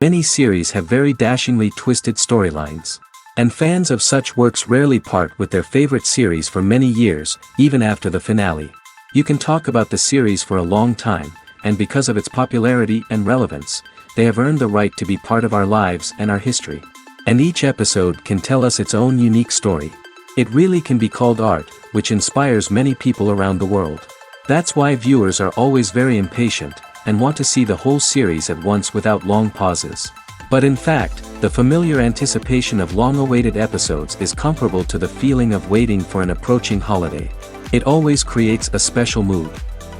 Many series have very dashingly twisted storylines. And fans of such works rarely part with their favorite series for many years, even after the finale. You can talk about the series for a long time, and because of its popularity and relevance, they have earned the right to be part of our lives and our history. And each episode can tell us its own unique story. It really can be called art, which inspires many people around the world. That's why viewers are always very impatient, and want to see the whole series at once without long pauses. But in fact, the familiar anticipation of long-awaited episodes is comparable to the feeling of waiting for an approaching holiday. It always creates a special mood.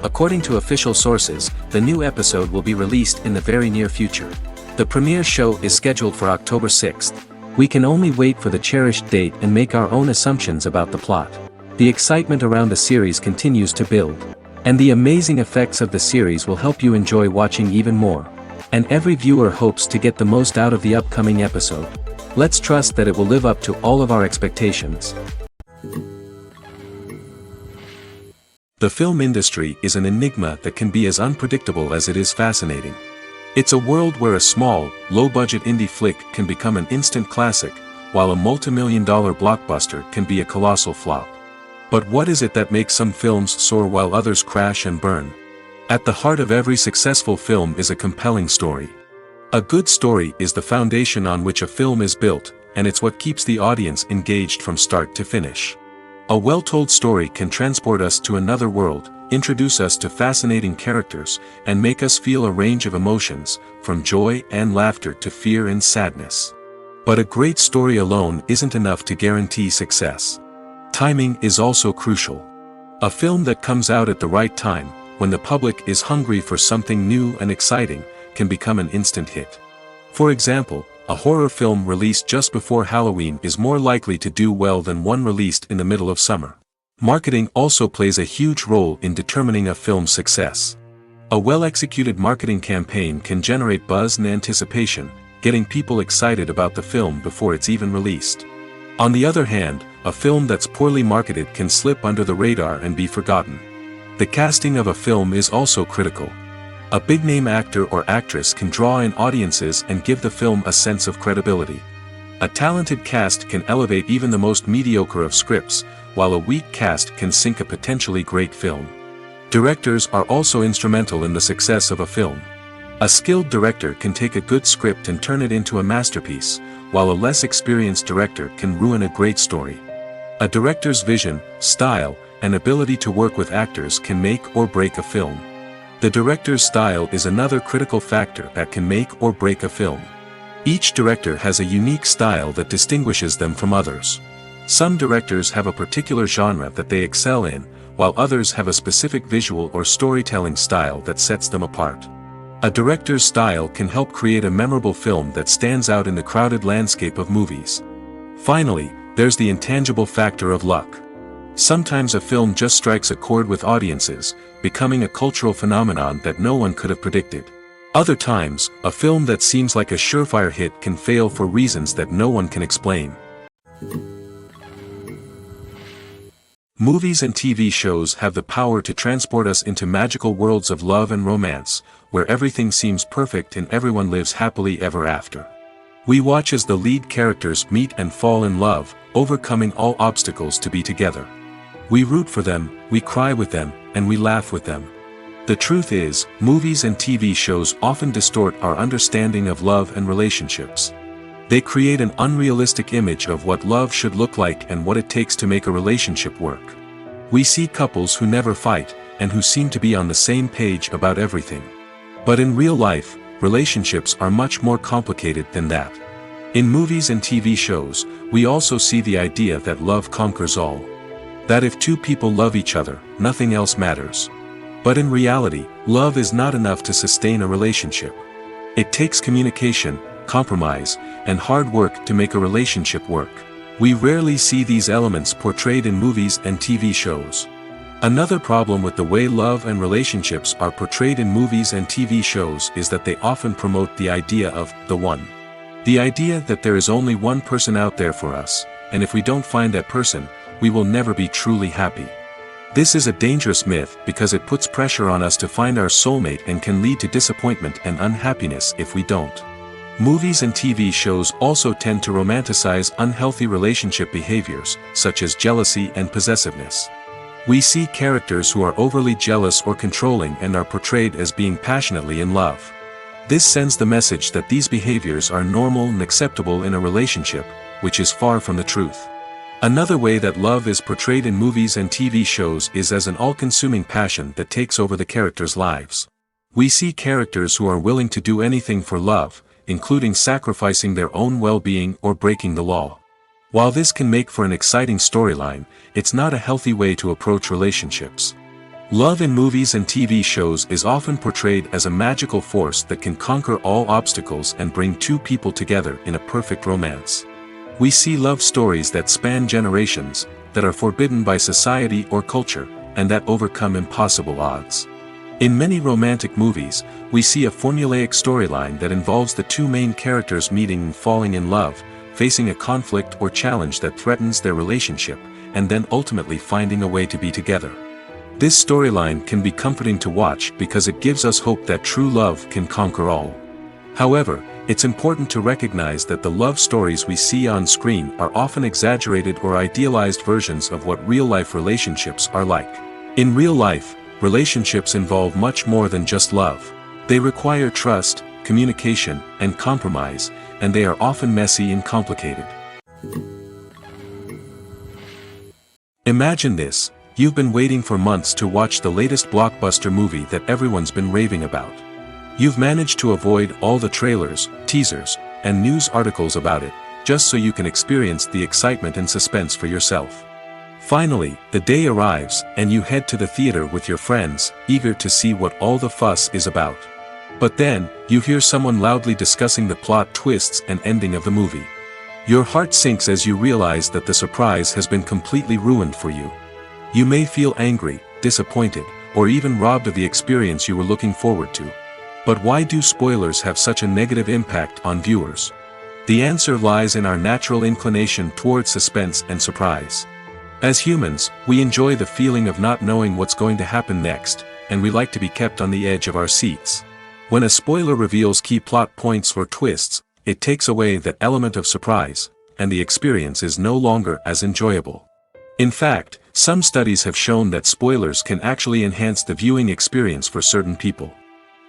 According to official sources, the new episode will be released in the very near future. The premiere show is scheduled for October 6th. We can only wait for the cherished date and make our own assumptions about the plot. The excitement around the series continues to build. And the amazing effects of the series will help you enjoy watching even more. And every viewer hopes to get the most out of the upcoming episode. Let's trust that it will live up to all of our expectations. The film industry is an enigma that can be as unpredictable as it is fascinating. It's a world where a small, low-budget indie flick can become an instant classic, while a multi-million-dollar blockbuster can be a colossal flop. But what is it that makes some films soar while others crash and burn? At the heart of every successful film is a compelling story. A good story is the foundation on which a film is built, and it's what keeps the audience engaged from start to finish. A well-told story can transport us to another world, introduce us to fascinating characters, and make us feel a range of emotions, from joy and laughter to fear and sadness. But a great story alone isn't enough to guarantee success. Timing is also crucial. A film that comes out at the right time, when the public is hungry for something new and exciting, can become an instant hit. For example, a horror film released just before Halloween is more likely to do well than one released in the middle of summer. Marketing also plays a huge role in determining a film's success. A well-executed marketing campaign can generate buzz and anticipation, getting people excited about the film before it's even released. On the other hand, a film that's poorly marketed can slip under the radar and be forgotten. The casting of a film is also critical. A big-name actor or actress can draw in audiences and give the film a sense of credibility. A talented cast can elevate even the most mediocre of scripts, while a weak cast can sink a potentially great film. Directors are also instrumental in the success of a film. A skilled director can take a good script and turn it into a masterpiece, while a less experienced director can ruin a great story. A director's vision, style, and ability to work with actors can make or break a film. The director's style is another critical factor that can make or break a film. Each director has a unique style that distinguishes them from others. Some directors have a particular genre that they excel in, while others have a specific visual or storytelling style that sets them apart. A director's style can help create a memorable film that stands out in the crowded landscape of movies. Finally, there's the intangible factor of luck. Sometimes a film just strikes a chord with audiences, becoming a cultural phenomenon that no one could have predicted. Other times, a film that seems like a surefire hit can fail for reasons that no one can explain. Movies and TV shows have the power to transport us into magical worlds of love and romance, where everything seems perfect and everyone lives happily ever after. We watch as the lead characters meet and fall in love, overcoming all obstacles to be together. We root for them, we cry with them, and we laugh with them. The truth is, movies and TV shows often distort our understanding of love and relationships. They create an unrealistic image of what love should look like and what it takes to make a relationship work. We see couples who never fight, and who seem to be on the same page about everything. But in real life, relationships are much more complicated than that. In movies and TV shows, we also see the idea that love conquers all. That if two people love each other, nothing else matters. But in reality, love is not enough to sustain a relationship. It takes communication, compromise, and hard work to make a relationship work. We rarely see these elements portrayed in movies and TV shows. Another problem with the way love and relationships are portrayed in movies and TV shows is that they often promote the idea of the one. The idea that there is only one person out there for us, and if we don't find that person, we will never be truly happy. This is a dangerous myth because it puts pressure on us to find our soulmate and can lead to disappointment and unhappiness if we don't. Movies and TV shows also tend to romanticize unhealthy relationship behaviors, such as jealousy and possessiveness. We see characters who are overly jealous or controlling and are portrayed as being passionately in love. This sends the message that these behaviors are normal and acceptable in a relationship, which is far from the truth. Another way that love is portrayed in movies and TV shows is as an all-consuming passion that takes over the characters' lives. We see characters who are willing to do anything for love, including sacrificing their own well-being or breaking the law. While this can make for an exciting storyline, it's not a healthy way to approach relationships. Love in movies and TV shows is often portrayed as a magical force that can conquer all obstacles and bring two people together in a perfect romance. We see love stories that span generations, that are forbidden by society or culture, and that overcome impossible odds. In many romantic movies, we see a formulaic storyline that involves the two main characters meeting and falling in love, facing a conflict or challenge that threatens their relationship, and then ultimately finding a way to be together. This storyline can be comforting to watch because it gives us hope that true love can conquer all. However, it's important to recognize that the love stories we see on screen are often exaggerated or idealized versions of what real-life relationships are like. In real life, relationships involve much more than just love. They require trust, communication, and compromise, and they are often messy and complicated. Imagine this. You've been waiting for months to watch the latest blockbuster movie that everyone's been raving about. You've managed to avoid all the trailers, teasers, and news articles about it, just so you can experience the excitement and suspense for yourself. Finally, the day arrives, and you head to the theater with your friends, eager to see what all the fuss is about. But then, you hear someone loudly discussing the plot twists and ending of the movie. Your heart sinks as you realize that the surprise has been completely ruined for you. You may feel angry, disappointed, or even robbed of the experience you were looking forward to. But why do spoilers have such a negative impact on viewers? The answer lies in our natural inclination towards suspense and surprise. As humans, we enjoy the feeling of not knowing what's going to happen next, and we like to be kept on the edge of our seats. When a spoiler reveals key plot points or twists, it takes away that element of surprise, and the experience is no longer as enjoyable. In fact, some studies have shown that spoilers can actually enhance the viewing experience for certain people.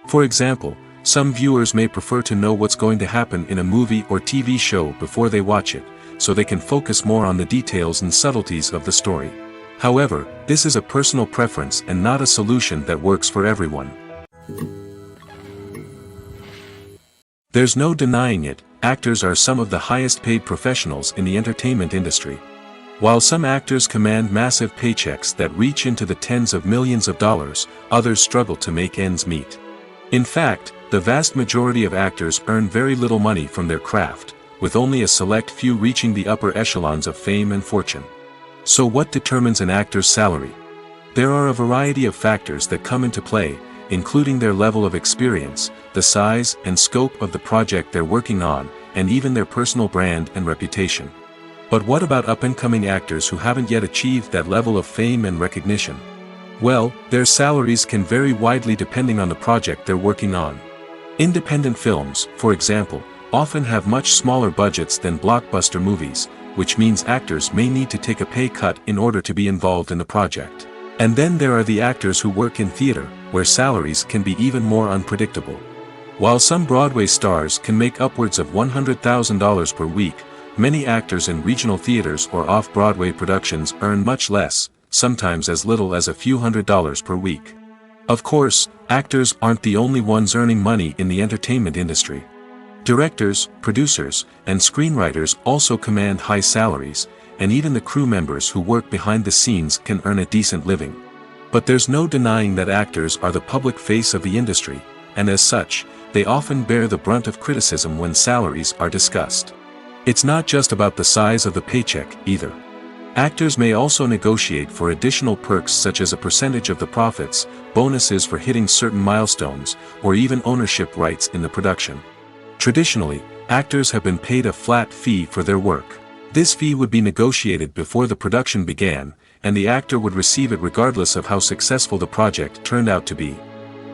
For example, some viewers may prefer to know what's going to happen in a movie or TV show before they watch it, so they can focus more on the details and subtleties of the story. However, this is a personal preference and not a solution that works for everyone. There's no denying it, actors are some of the highest paid professionals in the entertainment industry. While some actors command massive paychecks that reach into the tens of millions of dollars, others struggle to make ends meet. In fact, the vast majority of actors earn very little money from their craft, with only a select few reaching the upper echelons of fame and fortune. So what determines an actor's salary? There are a variety of factors that come into play, including their level of experience, the size and scope of the project they're working on, and even their personal brand and reputation. But what about up-and-coming actors who haven't yet achieved that level of fame and recognition? Well, their salaries can vary widely depending on the project they're working on. Independent films, for example, often have much smaller budgets than blockbuster movies, which means actors may need to take a pay cut in order to be involved in the project. And then there are the actors who work in theater, where salaries can be even more unpredictable. While some Broadway stars can make upwards of $100,000 per week, many actors in regional theaters or off-Broadway productions earn much less, sometimes as little as a few $100s per week. Of course, actors aren't the only ones earning money in the entertainment industry. Directors, producers, and screenwriters also command high salaries, and even the crew members who work behind the scenes can earn a decent living. But there's no denying that actors are the public face of the industry, and as such, they often bear the brunt of criticism when salaries are discussed. It's not just about the size of the paycheck, either. Actors may also negotiate for additional perks such as a percentage of the profits, bonuses for hitting certain milestones, or even ownership rights in the production. Traditionally, actors have been paid a flat fee for their work. This fee would be negotiated before the production began, and the actor would receive it regardless of how successful the project turned out to be.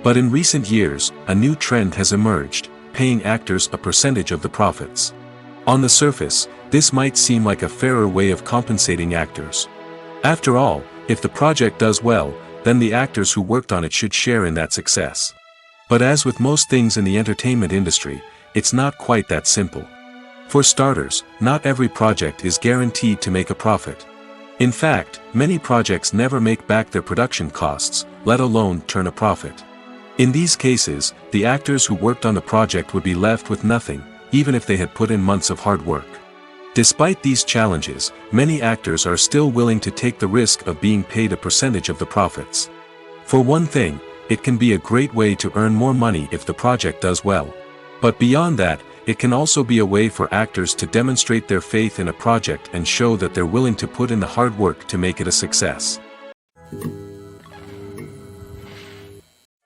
But in recent years, a new trend has emerged. paying actors a percentage of the profits. On the surface, this might seem like a fairer way of compensating actors. After all, if the project does well, then the actors who worked on it should share in that success. But as with most things in the entertainment industry, it's not quite that simple. For starters, not every project is guaranteed to make a profit. In fact, many projects never make back their production costs, let alone turn a profit. In these cases, the actors who worked on the project would be left with nothing, even if they had put in months of hard work. Despite these challenges, many actors are still willing to take the risk of being paid a percentage of the profits. For one thing, it can be a great way to earn more money if the project does well. But beyond that, it can also be a way for actors to demonstrate their faith in a project and show that they're willing to put in the hard work to make it a success.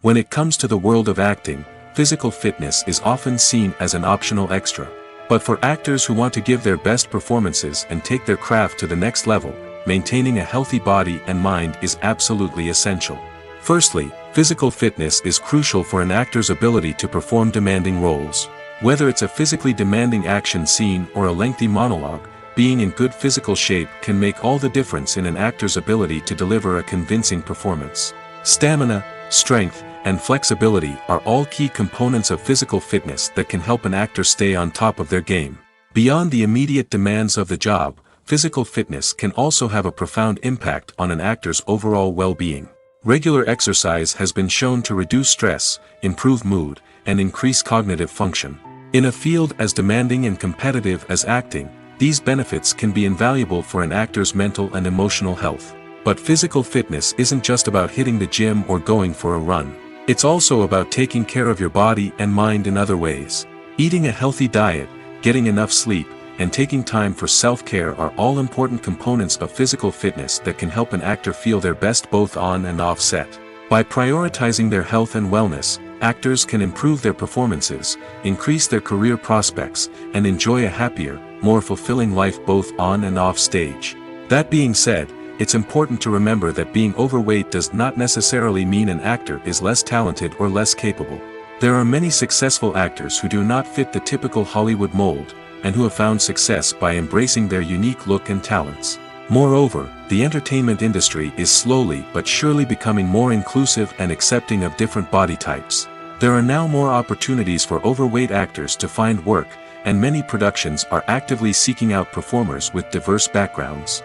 When it comes to the world of acting, physical fitness is often seen as an optional extra. But for actors who want to give their best performances and take their craft to the next level, maintaining a healthy body and mind is absolutely essential. Firstly, physical fitness is crucial for an actor's ability to perform demanding roles. Whether it's a physically demanding action scene or a lengthy monologue, being in good physical shape can make all the difference in an actor's ability to deliver a convincing performance. Stamina, strength, and flexibility are all key components of physical fitness that can help an actor stay on top of their game. Beyond the immediate demands of the job, physical fitness can also have a profound impact on an actor's overall well-being. Regular exercise has been shown to reduce stress, improve mood, and increase cognitive function. In a field as demanding and competitive as acting, these benefits can be invaluable for an actor's mental and emotional health. But physical fitness isn't just about hitting the gym or going for a run. It's also about taking care of your body and mind in other ways. Eating a healthy diet, getting enough sleep, and taking time for self-care are all important components of physical fitness that can help an actor feel their best both on and off set. By prioritizing their health and wellness, actors can improve their performances, increase their career prospects, and enjoy a happier, more fulfilling life both on and off stage. That being said, it's important to remember that being overweight does not necessarily mean an actor is less talented or less capable. There are many successful actors who do not fit the typical Hollywood mold, and who have found success by embracing their unique look and talents. Moreover, the entertainment industry is slowly but surely becoming more inclusive and accepting of different body types. There are now more opportunities for overweight actors to find work, and many productions are actively seeking out performers with diverse backgrounds.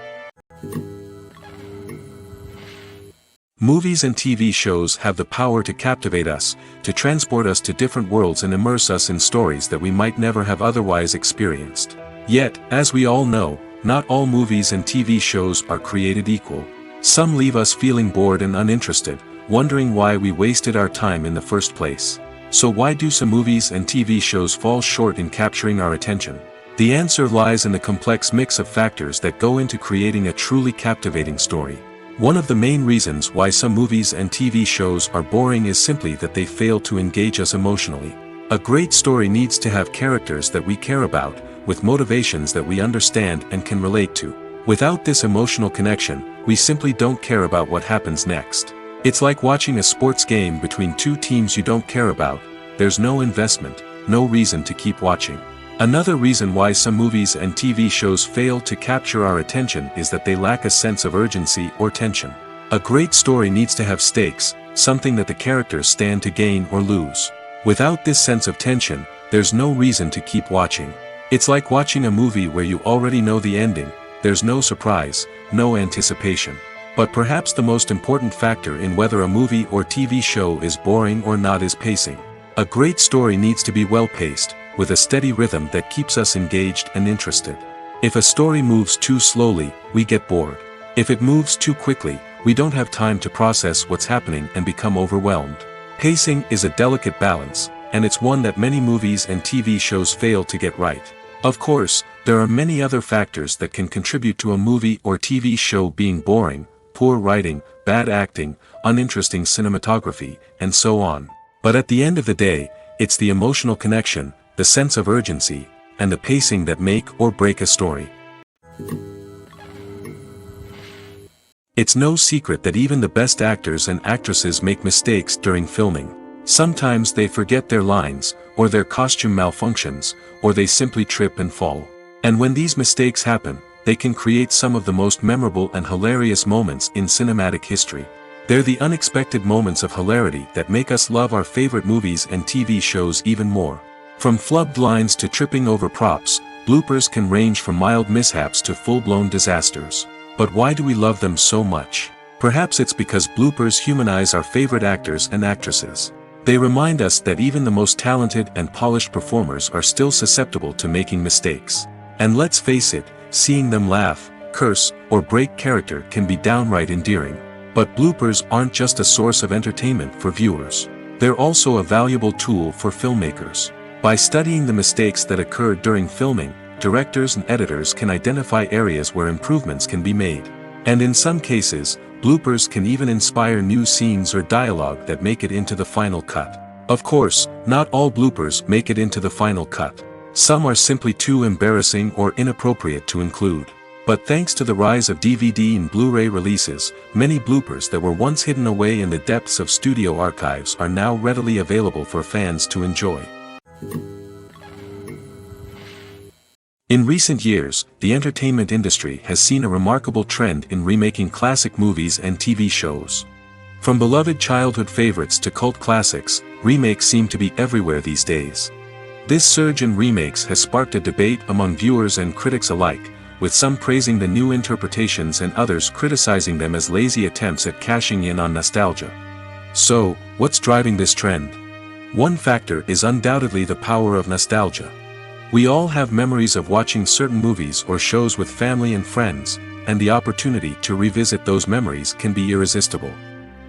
Movies and TV shows have the power to captivate us, to transport us to different worlds and immerse us in stories that we might never have otherwise experienced. Yet, as we all know, not all movies and TV shows are created equal. Some leave us feeling bored and uninterested, wondering why we wasted our time in the first place. So why do some movies and TV shows fall short in capturing our attention? The answer lies in the complex mix of factors that go into creating a truly captivating story. One of the main reasons why some movies and TV shows are boring is simply that they fail to engage us emotionally. A great story needs to have characters that we care about, with motivations that we understand and can relate to. Without this emotional connection, we simply don't care about what happens next. It's like watching a sports game between two teams you don't care about. There's no investment, no reason to keep watching. Another reason why some movies and TV shows fail to capture our attention is that they lack a sense of urgency or tension. A great story needs to have stakes, something that the characters stand to gain or lose. Without this sense of tension, there's no reason to keep watching. It's like watching a movie where you already know the ending. There's no surprise, no anticipation. But perhaps the most important factor in whether a movie or TV show is boring or not is pacing. A great story needs to be well-paced, with a steady rhythm that keeps us engaged and interested. If a story moves too slowly, we get bored. If it moves too quickly, we don't have time to process what's happening and become overwhelmed. Pacing is a delicate balance, and it's one that many movies and TV shows fail to get right. Of course, there are many other factors that can contribute to a movie or TV show being boring: poor writing, bad acting, uninteresting cinematography, and so on. But at the end of the day, it's the emotional connection, the sense of urgency, and the pacing that make or break a story. It's no secret that even the best actors and actresses make mistakes during filming. Sometimes they forget their lines, or their costume malfunctions, or they simply trip and fall. And when these mistakes happen, they can create some of the most memorable and hilarious moments in cinematic history. They're the unexpected moments of hilarity that make us love our favorite movies and TV shows even more. From flubbed lines to tripping over props, bloopers can range from mild mishaps to full-blown disasters. But why do we love them so much? Perhaps it's because bloopers humanize our favorite actors and actresses. They remind us that even the most talented and polished performers are still susceptible to making mistakes. And let's face it, seeing them laugh, curse, or break character can be downright endearing. But bloopers aren't just a source of entertainment for viewers. They're also a valuable tool for filmmakers. By studying the mistakes that occurred during filming, directors and editors can identify areas where improvements can be made. And in some cases, bloopers can even inspire new scenes or dialogue that make it into the final cut. Of course, not all bloopers make it into the final cut. Some are simply too embarrassing or inappropriate to include. But thanks to the rise of DVD and Blu-ray releases, many bloopers that were once hidden away in the depths of studio archives are now readily available for fans to enjoy. In recent years, the entertainment industry has seen a remarkable trend in remaking classic movies and TV shows. From beloved childhood favorites to cult classics, remakes seem to be everywhere these days. This surge in remakes has sparked a debate among viewers and critics alike, with some praising the new interpretations and others criticizing them as lazy attempts at cashing in on nostalgia. So, what's driving this trend? One factor is undoubtedly the power of nostalgia. We all have memories of watching certain movies or shows with family and friends, and the opportunity to revisit those memories can be irresistible.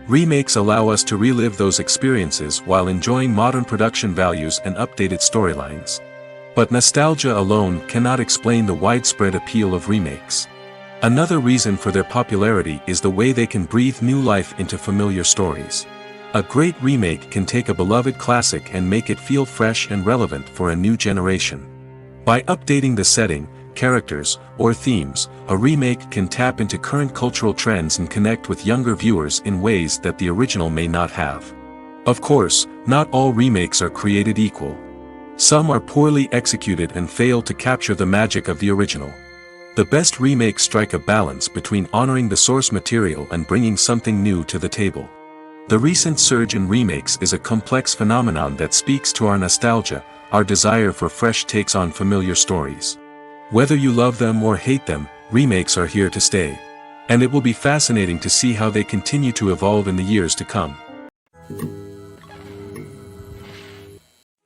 Remakes allow us to relive those experiences while enjoying modern production values and updated storylines. But nostalgia alone cannot explain the widespread appeal of remakes. Another reason for their popularity is the way they can breathe new life into familiar stories. A great remake can take a beloved classic and make it feel fresh and relevant for a new generation. By updating the setting, characters, or themes, a remake can tap into current cultural trends and connect with younger viewers in ways that the original may not have. Of course, not all remakes are created equal. Some are poorly executed and fail to capture the magic of the original. The best remakes strike a balance between honoring the source material and bringing something new to the table. The recent surge in remakes is a complex phenomenon that speaks to our nostalgia, our desire for fresh takes on familiar stories. Whether you love them or hate them, remakes are here to stay. And it will be fascinating to see how they continue to evolve in the years to come.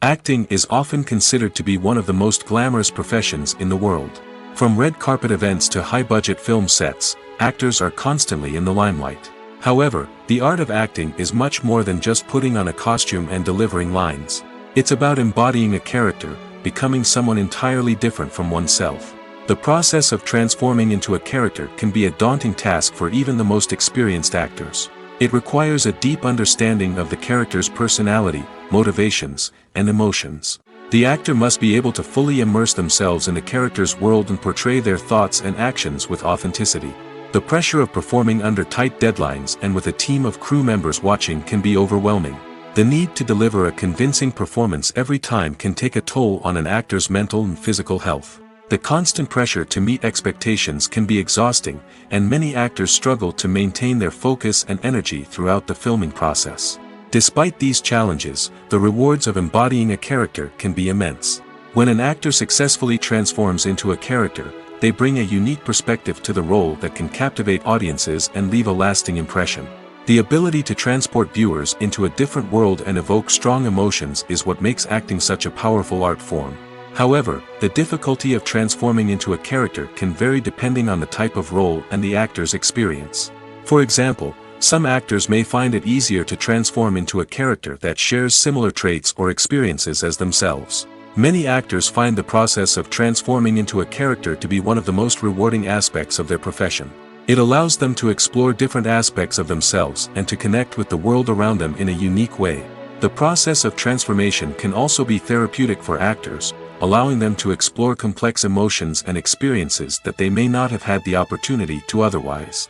Acting is often considered to be one of the most glamorous professions in the world. From red carpet events to high-budget film sets, actors are constantly in the limelight. However, the art of acting is much more than just putting on a costume and delivering lines. It's about embodying a character, becoming someone entirely different from oneself. The process of transforming into a character can be a daunting task for even the most experienced actors. It requires a deep understanding of the character's personality, motivations, and emotions. The actor must be able to fully immerse themselves in the character's world and portray their thoughts and actions with authenticity. The pressure of performing under tight deadlines and with a team of crew members watching can be overwhelming. The need to deliver a convincing performance every time can take a toll on an actor's mental and physical health. The constant pressure to meet expectations can be exhausting, and many actors struggle to maintain their focus and energy throughout the filming process. Despite these challenges, the rewards of embodying a character can be immense. When an actor successfully transforms into a character, they bring a unique perspective to the role that can captivate audiences and leave a lasting impression. The ability to transport viewers into a different world and evoke strong emotions is what makes acting such a powerful art form. However, the difficulty of transforming into a character can vary depending on the type of role and the actor's experience. For example, some actors may find it easier to transform into a character that shares similar traits or experiences as themselves. Many actors find the process of transforming into a character to be one of the most rewarding aspects of their profession. It allows them to explore different aspects of themselves and to connect with the world around them in a unique way. The process of transformation can also be therapeutic for actors, allowing them to explore complex emotions and experiences that they may not have had the opportunity to otherwise.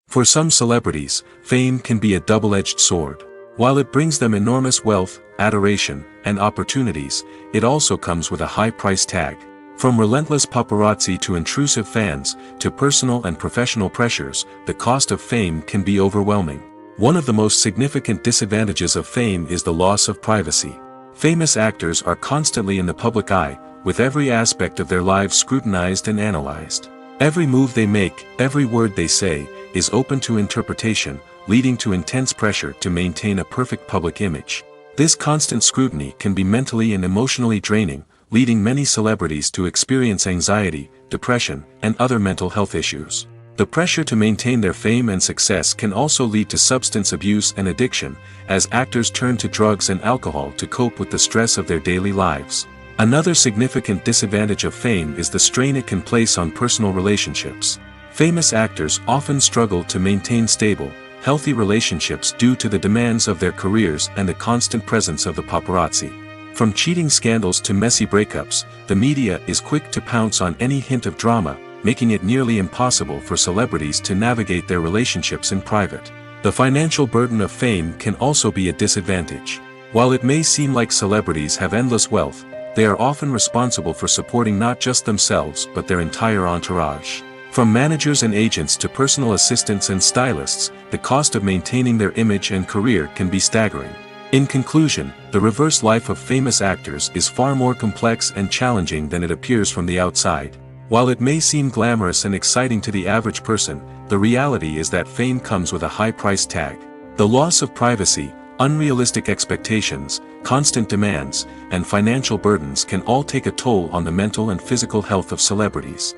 For some celebrities, fame can be a double-edged sword. While it brings them enormous wealth, adoration, and opportunities, it also comes with a high price tag. From relentless paparazzi to intrusive fans, to personal and professional pressures, the cost of fame can be overwhelming. One of the most significant disadvantages of fame is the loss of privacy. Famous actors are constantly in the public eye, with every aspect of their lives scrutinized and analyzed. Every move they make, every word they say, is open to interpretation, leading to intense pressure to maintain a perfect public image. This constant scrutiny can be mentally and emotionally draining, leading many celebrities to experience anxiety, depression, and other mental health issues. The pressure to maintain their fame and success can also lead to substance abuse and addiction, as actors turn to drugs and alcohol to cope with the stress of their daily lives. Another significant disadvantage of fame is the strain it can place on personal relationships. Famous actors often struggle to maintain stable, healthy relationships due to the demands of their careers and the constant presence of the paparazzi. From cheating scandals to messy breakups, the media is quick to pounce on any hint of drama, making it nearly impossible for celebrities to navigate their relationships in private. The financial burden of fame can also be a disadvantage. While it may seem like celebrities have endless wealth, they are often responsible for supporting not just themselves but their entire entourage. From managers and agents to personal assistants and stylists, the cost of maintaining their image and career can be staggering. In conclusion, the reverse life of famous actors is far more complex and challenging than it appears from the outside. While it may seem glamorous and exciting to the average person, the reality is that fame comes with a high price tag. The loss of privacy, unrealistic expectations, constant demands, and financial burdens can all take a toll on the mental and physical health of celebrities.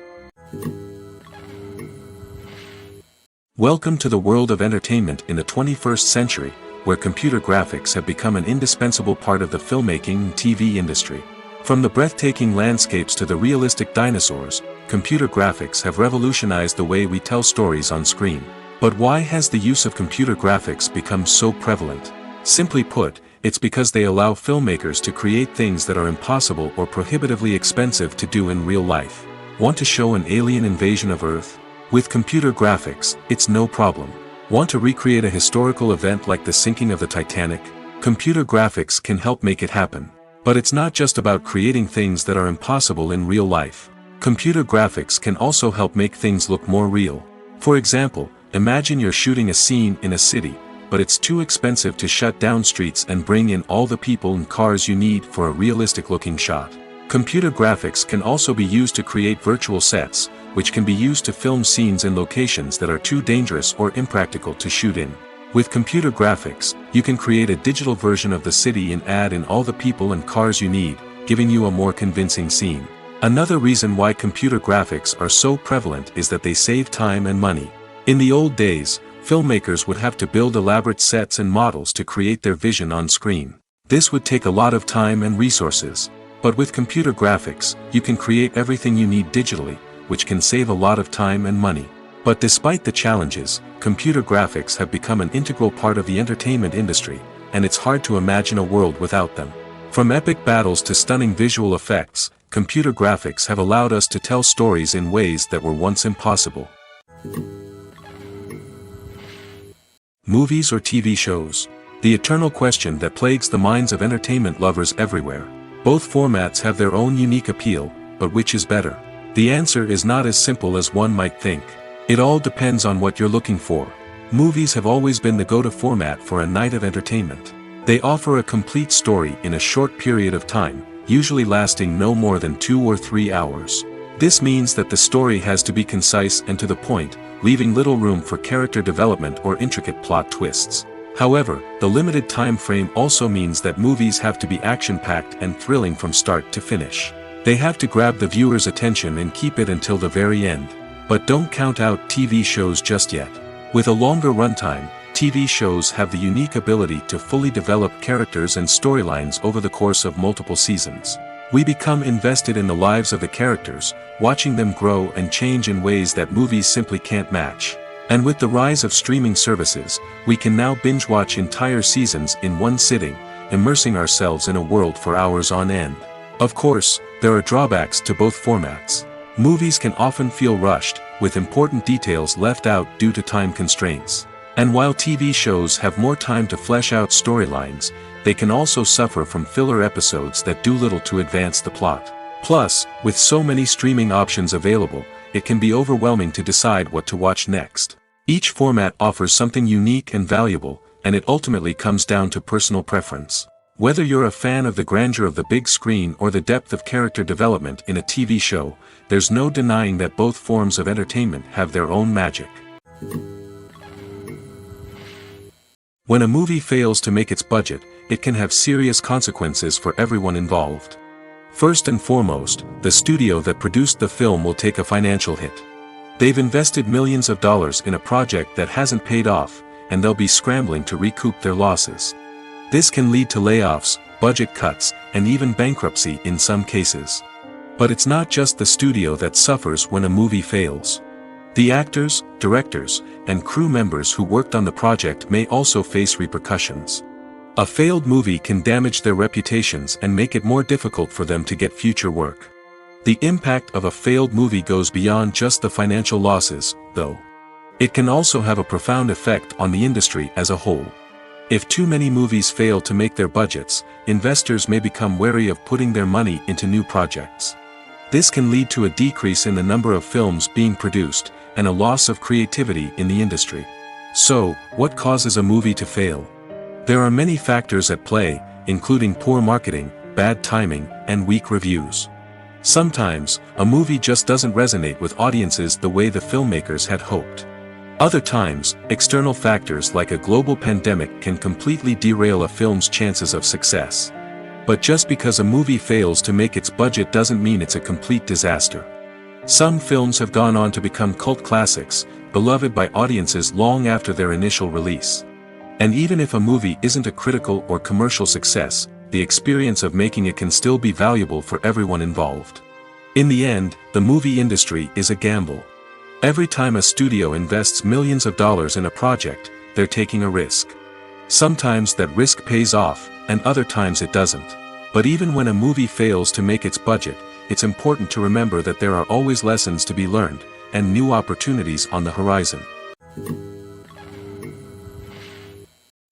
Welcome to the world of entertainment in the 21st century, where computer graphics have become an indispensable part of the filmmaking and TV industry. From the breathtaking landscapes to the realistic dinosaurs, computer graphics have revolutionized the way we tell stories on screen. But why has the use of computer graphics become so prevalent? Simply put, it's because they allow filmmakers to create things that are impossible or prohibitively expensive to do in real life. Want to show an alien invasion of Earth? With computer graphics, it's no problem. Want to recreate a historical event like the sinking of the Titanic? Computer graphics can help make it happen. But it's not just about creating things that are impossible in real life. Computer graphics can also help make things look more real. For example, imagine you're shooting a scene in a city, but it's too expensive to shut down streets and bring in all the people and cars you need for a realistic-looking shot. Computer graphics can also be used to create virtual sets, which can be used to film scenes in locations that are too dangerous or impractical to shoot in. With computer graphics, you can create a digital version of the city and add in all the people and cars you need, giving you a more convincing scene. Another reason why computer graphics are so prevalent is that they save time and money. In the old days, filmmakers would have to build elaborate sets and models to create their vision on screen. This would take a lot of time and resources. But with computer graphics, you can create everything you need digitally, which can save a lot of time and money. But despite the challenges, computer graphics have become an integral part of the entertainment industry, and it's hard to imagine a world without them. From epic battles to stunning visual effects, computer graphics have allowed us to tell stories in ways that were once impossible. Movies or TV shows? The eternal question that plagues the minds of entertainment lovers everywhere. Both formats have their own unique appeal, but which is better? The answer is not as simple as one might think. It all depends on what you're looking for. Movies have always been the go-to format for a night of entertainment. They offer a complete story in a short period of time, usually lasting no more than 2 or 3 hours. This means that the story has to be concise and to the point, leaving little room for character development or intricate plot twists. However, the limited time frame also means that movies have to be action-packed and thrilling from start to finish. They have to grab the viewer's attention and keep it until the very end. But don't count out TV shows just yet. With a longer runtime, TV shows have the unique ability to fully develop characters and storylines over the course of multiple seasons. We become invested in the lives of the characters, watching them grow and change in ways that movies simply can't match. And with the rise of streaming services, we can now binge-watch entire seasons in one sitting, immersing ourselves in a world for hours on end. Of course, there are drawbacks to both formats. Movies can often feel rushed, with important details left out due to time constraints. And while TV shows have more time to flesh out storylines, they can also suffer from filler episodes that do little to advance the plot. Plus, with so many streaming options available, it can be overwhelming to decide what to watch next. Each format offers something unique and valuable, and it ultimately comes down to personal preference. Whether you're a fan of the grandeur of the big screen or the depth of character development in a TV show, there's no denying that both forms of entertainment have their own magic. When a movie fails to make its budget, it can have serious consequences for everyone involved. First and foremost, the studio that produced the film will take a financial hit. They've invested millions of dollars in a project that hasn't paid off, and they'll be scrambling to recoup their losses. This can lead to layoffs, budget cuts, and even bankruptcy in some cases. But it's not just the studio that suffers when a movie fails. The actors, directors, and crew members who worked on the project may also face repercussions. A failed movie can damage their reputations and make it more difficult for them to get future work. The impact of a failed movie goes beyond just the financial losses, though. It can also have a profound effect on the industry as a whole. If too many movies fail to make their budgets, investors may become wary of putting their money into new projects. This can lead to a decrease in the number of films being produced, and a loss of creativity in the industry. So, what causes a movie to fail? There are many factors at play, including poor marketing, bad timing, and weak reviews. Sometimes, a movie just doesn't resonate with audiences the way the filmmakers had hoped. Other times, external factors like a global pandemic can completely derail a film's chances of success. But just because a movie fails to make its budget doesn't mean it's a complete disaster. Some films have gone on to become cult classics, beloved by audiences long after their initial release. And even if a movie isn't a critical or commercial success, the experience of making it can still be valuable for everyone involved. In the end, the movie industry is a gamble. Every time a studio invests millions of dollars in a project, they're taking a risk. Sometimes that risk pays off, and other times it doesn't. But even when a movie fails to make its budget, it's important to remember that there are always lessons to be learned, and new opportunities on the horizon.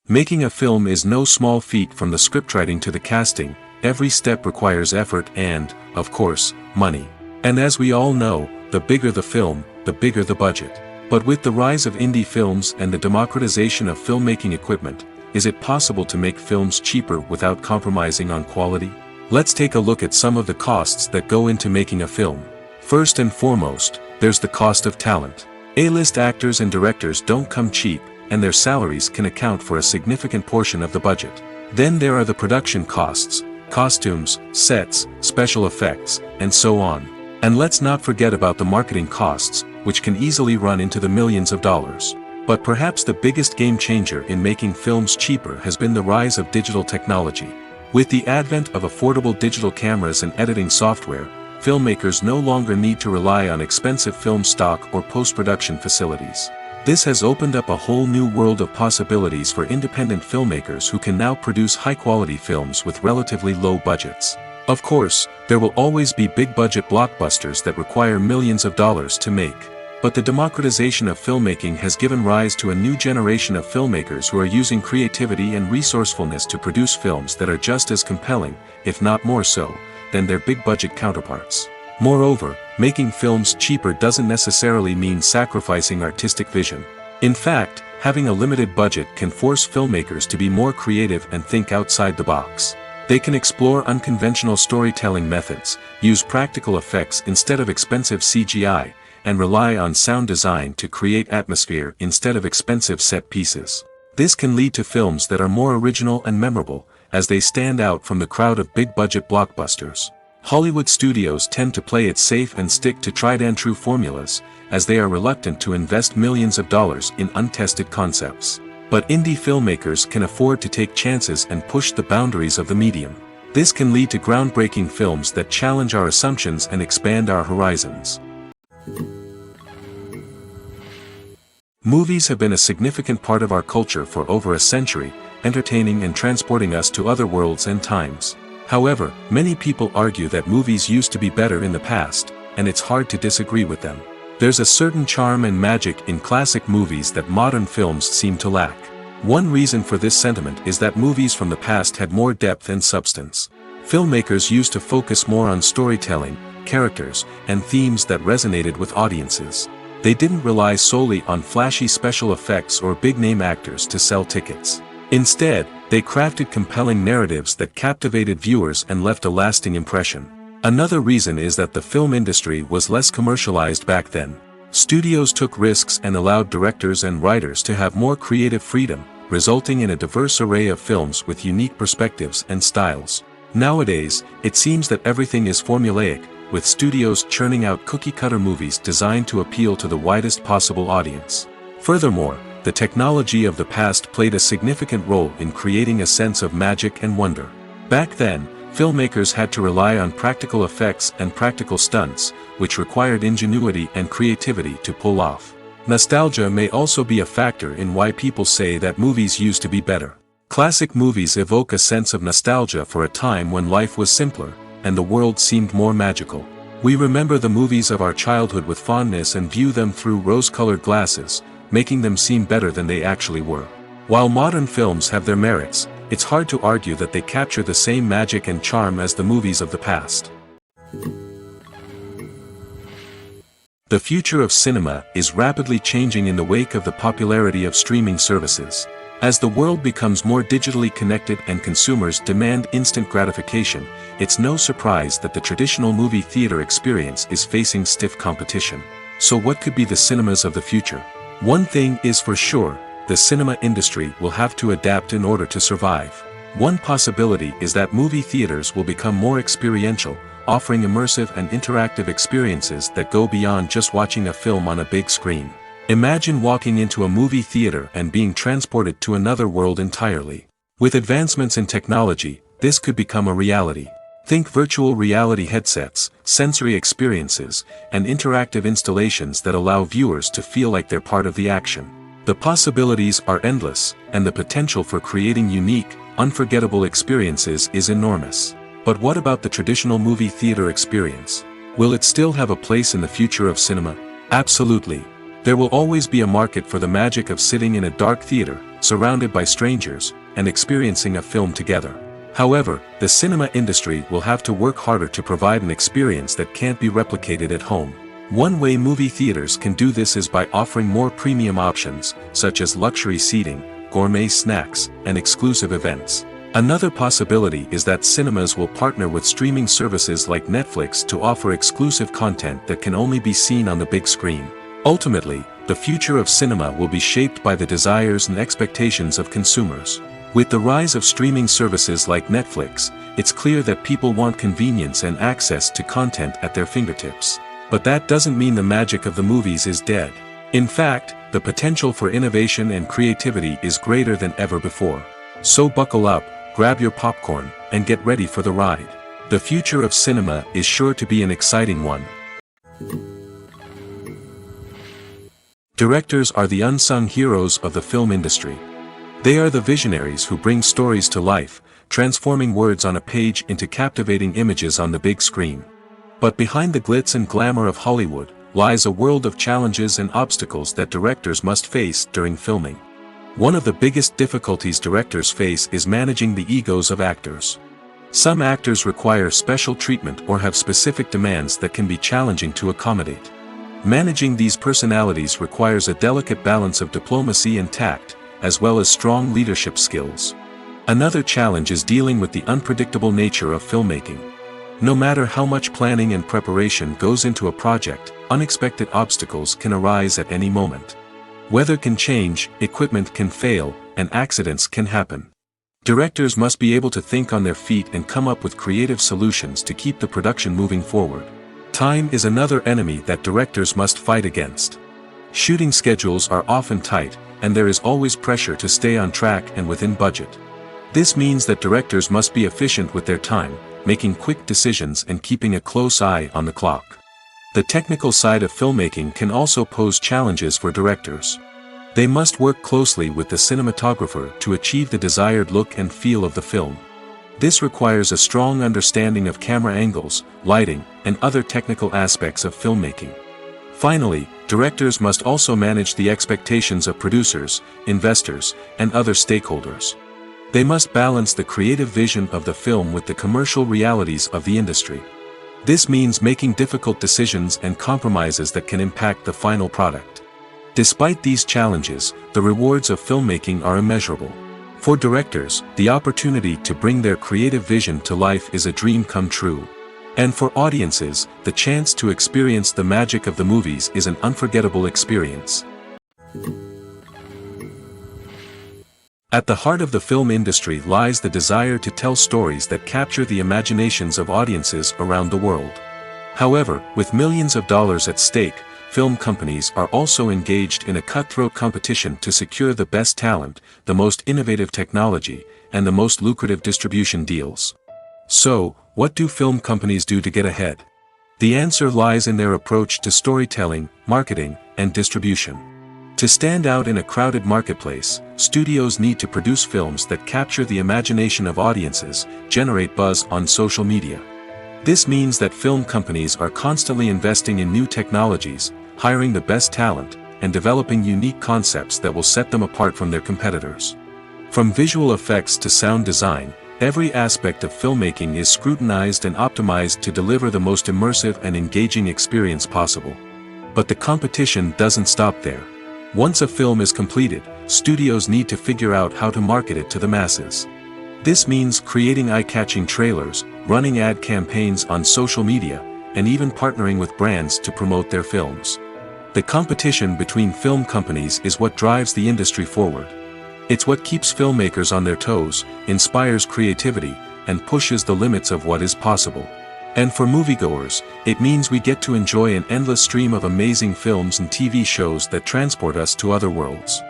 Making a film is no small feat. From the scriptwriting to the casting, every step requires effort and, of course, money. And as we all know, the bigger the film, the bigger the budget. But with the rise of indie films and the democratization of filmmaking equipment, is it possible to make films cheaper without compromising on quality? Let's take a look at some of the costs that go into making a film. First and foremost, there's the cost of talent. A-list actors and directors don't come cheap, and their salaries can account for a significant portion of the budget. Then there are the production costs, costumes, sets, special effects, and so on. And let's not forget about the marketing costs, which can easily run into the millions of dollars. But perhaps the biggest game changer in making films cheaper has been the rise of digital technology. With the advent of affordable digital cameras and editing software, filmmakers no longer need to rely on expensive film stock or post-production facilities. This has opened up a whole new world of possibilities for independent filmmakers who can now produce high-quality films with relatively low budgets. Of course, there will always be big-budget blockbusters that require millions of dollars to make. But the democratization of filmmaking has given rise to a new generation of filmmakers who are using creativity and resourcefulness to produce films that are just as compelling, if not more so, than their big-budget counterparts. Moreover, making films cheaper doesn't necessarily mean sacrificing artistic vision. In fact, having a limited budget can force filmmakers to be more creative and think outside the box. They can explore unconventional storytelling methods, use practical effects instead of expensive CGI, and rely on sound design to create atmosphere instead of expensive set pieces. This can lead to films that are more original and memorable, as they stand out from the crowd of big-budget blockbusters. Hollywood studios tend to play it safe and stick to tried-and-true formulas, as they are reluctant to invest millions of dollars in untested concepts. But indie filmmakers can afford to take chances and push the boundaries of the medium. This can lead to groundbreaking films that challenge our assumptions and expand our horizons. Movies have been a significant part of our culture for over a century, entertaining and transporting us to other worlds and times. However, many people argue that movies used to be better in the past, and it's hard to disagree with them. There's a certain charm and magic in classic movies that modern films seem to lack. One reason for this sentiment is that movies from the past had more depth and substance. Filmmakers used to focus more on storytelling, characters, and themes that resonated with audiences. They didn't rely solely on flashy special effects or big-name actors to sell tickets. Instead, they crafted compelling narratives that captivated viewers and left a lasting impression. Another reason is that the film industry was less commercialized back then. Studios took risks and allowed directors and writers to have more creative freedom, resulting in a diverse array of films with unique perspectives and styles. Nowadays, it seems that everything is formulaic, with studios churning out cookie-cutter movies designed to appeal to the widest possible audience. Furthermore, the technology of the past played a significant role in creating a sense of magic and wonder. Back then, filmmakers had to rely on practical effects and practical stunts, which required ingenuity and creativity to pull off. Nostalgia may also be a factor in why people say that movies used to be better. Classic movies evoke a sense of nostalgia for a time when life was simpler, and the world seemed more magical. We remember the movies of our childhood with fondness and view them through rose-colored glasses, making them seem better than they actually were. While modern films have their merits, it's hard to argue that they capture the same magic and charm as the movies of the past. The future of cinema is rapidly changing in the wake of the popularity of streaming services. As the world becomes more digitally connected and consumers demand instant gratification, it's no surprise that the traditional movie theater experience is facing stiff competition. So what could be the cinemas of the future? One thing is for sure, the cinema industry will have to adapt in order to survive. One possibility is that movie theaters will become more experiential, offering immersive and interactive experiences that go beyond just watching a film on a big screen. Imagine walking into a movie theater and being transported to another world entirely. With advancements in technology, this could become a reality. Think virtual reality headsets, sensory experiences, and interactive installations that allow viewers to feel like they're part of the action. The possibilities are endless, and the potential for creating unique, unforgettable experiences is enormous. But what about the traditional movie theater experience? Will it still have a place in the future of cinema? Absolutely. There will always be a market for the magic of sitting in a dark theater, surrounded by strangers, and experiencing a film together. However, the cinema industry will have to work harder to provide an experience that can't be replicated at home. One way movie theaters can do this is by offering more premium options, such as luxury seating, gourmet snacks, and exclusive events. Another possibility is that cinemas will partner with streaming services like Netflix to offer exclusive content that can only be seen on the big screen. Ultimately, the future of cinema will be shaped by the desires and expectations of consumers. With the rise of streaming services like Netflix, it's clear that people want convenience and access to content at their fingertips. But that doesn't mean the magic of the movies is dead. In fact, the potential for innovation and creativity is greater than ever before. So buckle up, grab your popcorn, and get ready for the ride. The future of cinema is sure to be an exciting one. Directors are the unsung heroes of the film industry. They are the visionaries who bring stories to life, transforming words on a page into captivating images on the big screen. But behind the glitz and glamour of Hollywood, lies a world of challenges and obstacles that directors must face during filming. One of the biggest difficulties directors face is managing the egos of actors. Some actors require special treatment or have specific demands that can be challenging to accommodate. Managing these personalities requires a delicate balance of diplomacy and tact, as well as strong leadership skills. Another challenge is dealing with the unpredictable nature of filmmaking. No matter how much planning and preparation goes into a project, unexpected obstacles can arise at any moment. Weather can change, equipment can fail, and accidents can happen. Directors must be able to think on their feet and come up with creative solutions to keep the production moving forward. Time is another enemy that directors must fight against. Shooting schedules are often tight, and there is always pressure to stay on track and within budget. This means that directors must be efficient with their time, making quick decisions and keeping a close eye on the clock. The technical side of filmmaking can also pose challenges for directors. They must work closely with the cinematographer to achieve the desired look and feel of the film. This requires a strong understanding of camera angles, lighting, and other technical aspects of filmmaking. Finally, directors must also manage the expectations of producers, investors, and other stakeholders. They must balance the creative vision of the film with the commercial realities of the industry. This means making difficult decisions and compromises that can impact the final product. Despite these challenges, the rewards of filmmaking are immeasurable. For directors, the opportunity to bring their creative vision to life is a dream come true. And for audiences, the chance to experience the magic of the movies is an unforgettable experience. At the heart of the film industry lies the desire to tell stories that capture the imaginations of audiences around the world. However, with millions of dollars at stake, film companies are also engaged in a cutthroat competition to secure the best talent, the most innovative technology, and the most lucrative distribution deals. So, what do film companies do to get ahead? The answer lies in their approach to storytelling, marketing, and distribution. To stand out in a crowded marketplace, studios need to produce films that capture the imagination of audiences, generate buzz on social media. This means that film companies are constantly investing in new technologies, hiring the best talent, and developing unique concepts that will set them apart from their competitors. From visual effects to sound design, every aspect of filmmaking is scrutinized and optimized to deliver the most immersive and engaging experience possible. But the competition doesn't stop there. Once a film is completed, studios need to figure out how to market it to the masses. This means creating eye-catching trailers, running ad campaigns on social media, and even partnering with brands to promote their films. The competition between film companies is what drives the industry forward. It's what keeps filmmakers on their toes, inspires creativity, and pushes the limits of what is possible. And for moviegoers, it means we get to enjoy an endless stream of amazing films and TV shows that transport us to other worlds.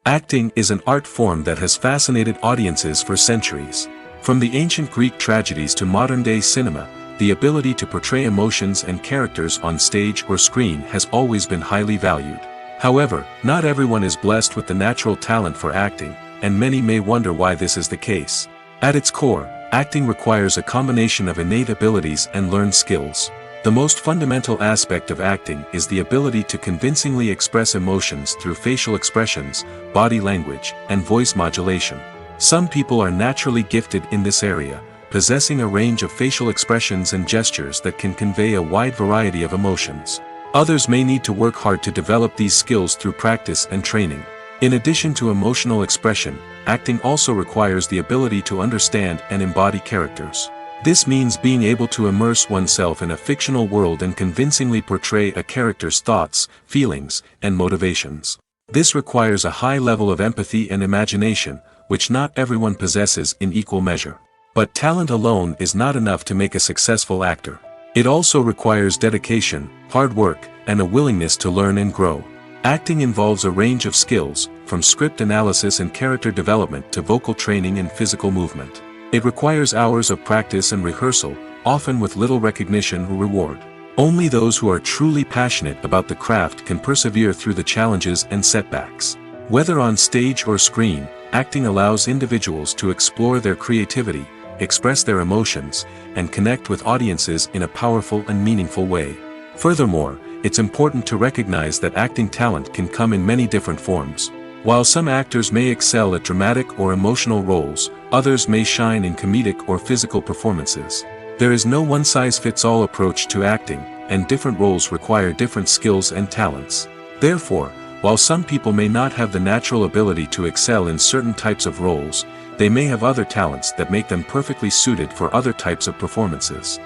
Acting is an art form that has fascinated audiences for centuries. From the ancient Greek tragedies to modern-day cinema, the ability to portray emotions and characters on stage or screen has always been highly valued. However, not everyone is blessed with the natural talent for acting, and many may wonder why this is the case. At its core, acting requires a combination of innate abilities and learned skills. The most fundamental aspect of acting is the ability to convincingly express emotions through facial expressions, body language, and voice modulation. Some people are naturally gifted in this area, possessing a range of facial expressions and gestures that can convey a wide variety of emotions. Others may need to work hard to develop these skills through practice and training. In addition to emotional expression, acting also requires the ability to understand and embody characters. This means being able to immerse oneself in a fictional world and convincingly portray a character's thoughts, feelings, and motivations. This requires a high level of empathy and imagination, which not everyone possesses in equal measure. But talent alone is not enough to make a successful actor. It also requires dedication, hard work, and a willingness to learn and grow. Acting involves a range of skills, from script analysis and character development to vocal training and physical movement. It requires hours of practice and rehearsal, often with little recognition or reward. Only those who are truly passionate about the craft can persevere through the challenges and setbacks. Whether on stage or screen, acting allows individuals to explore their creativity, express their emotions, and connect with audiences in a powerful and meaningful way. Furthermore, it's important to recognize that acting talent can come in many different forms. While some actors may excel at dramatic or emotional roles, others may shine in comedic or physical performances. There is no one-size-fits-all approach to acting, and different roles require different skills and talents. Therefore, while some people may not have the natural ability to excel in certain types of roles, they may have other talents that make them perfectly suited for other types of performances.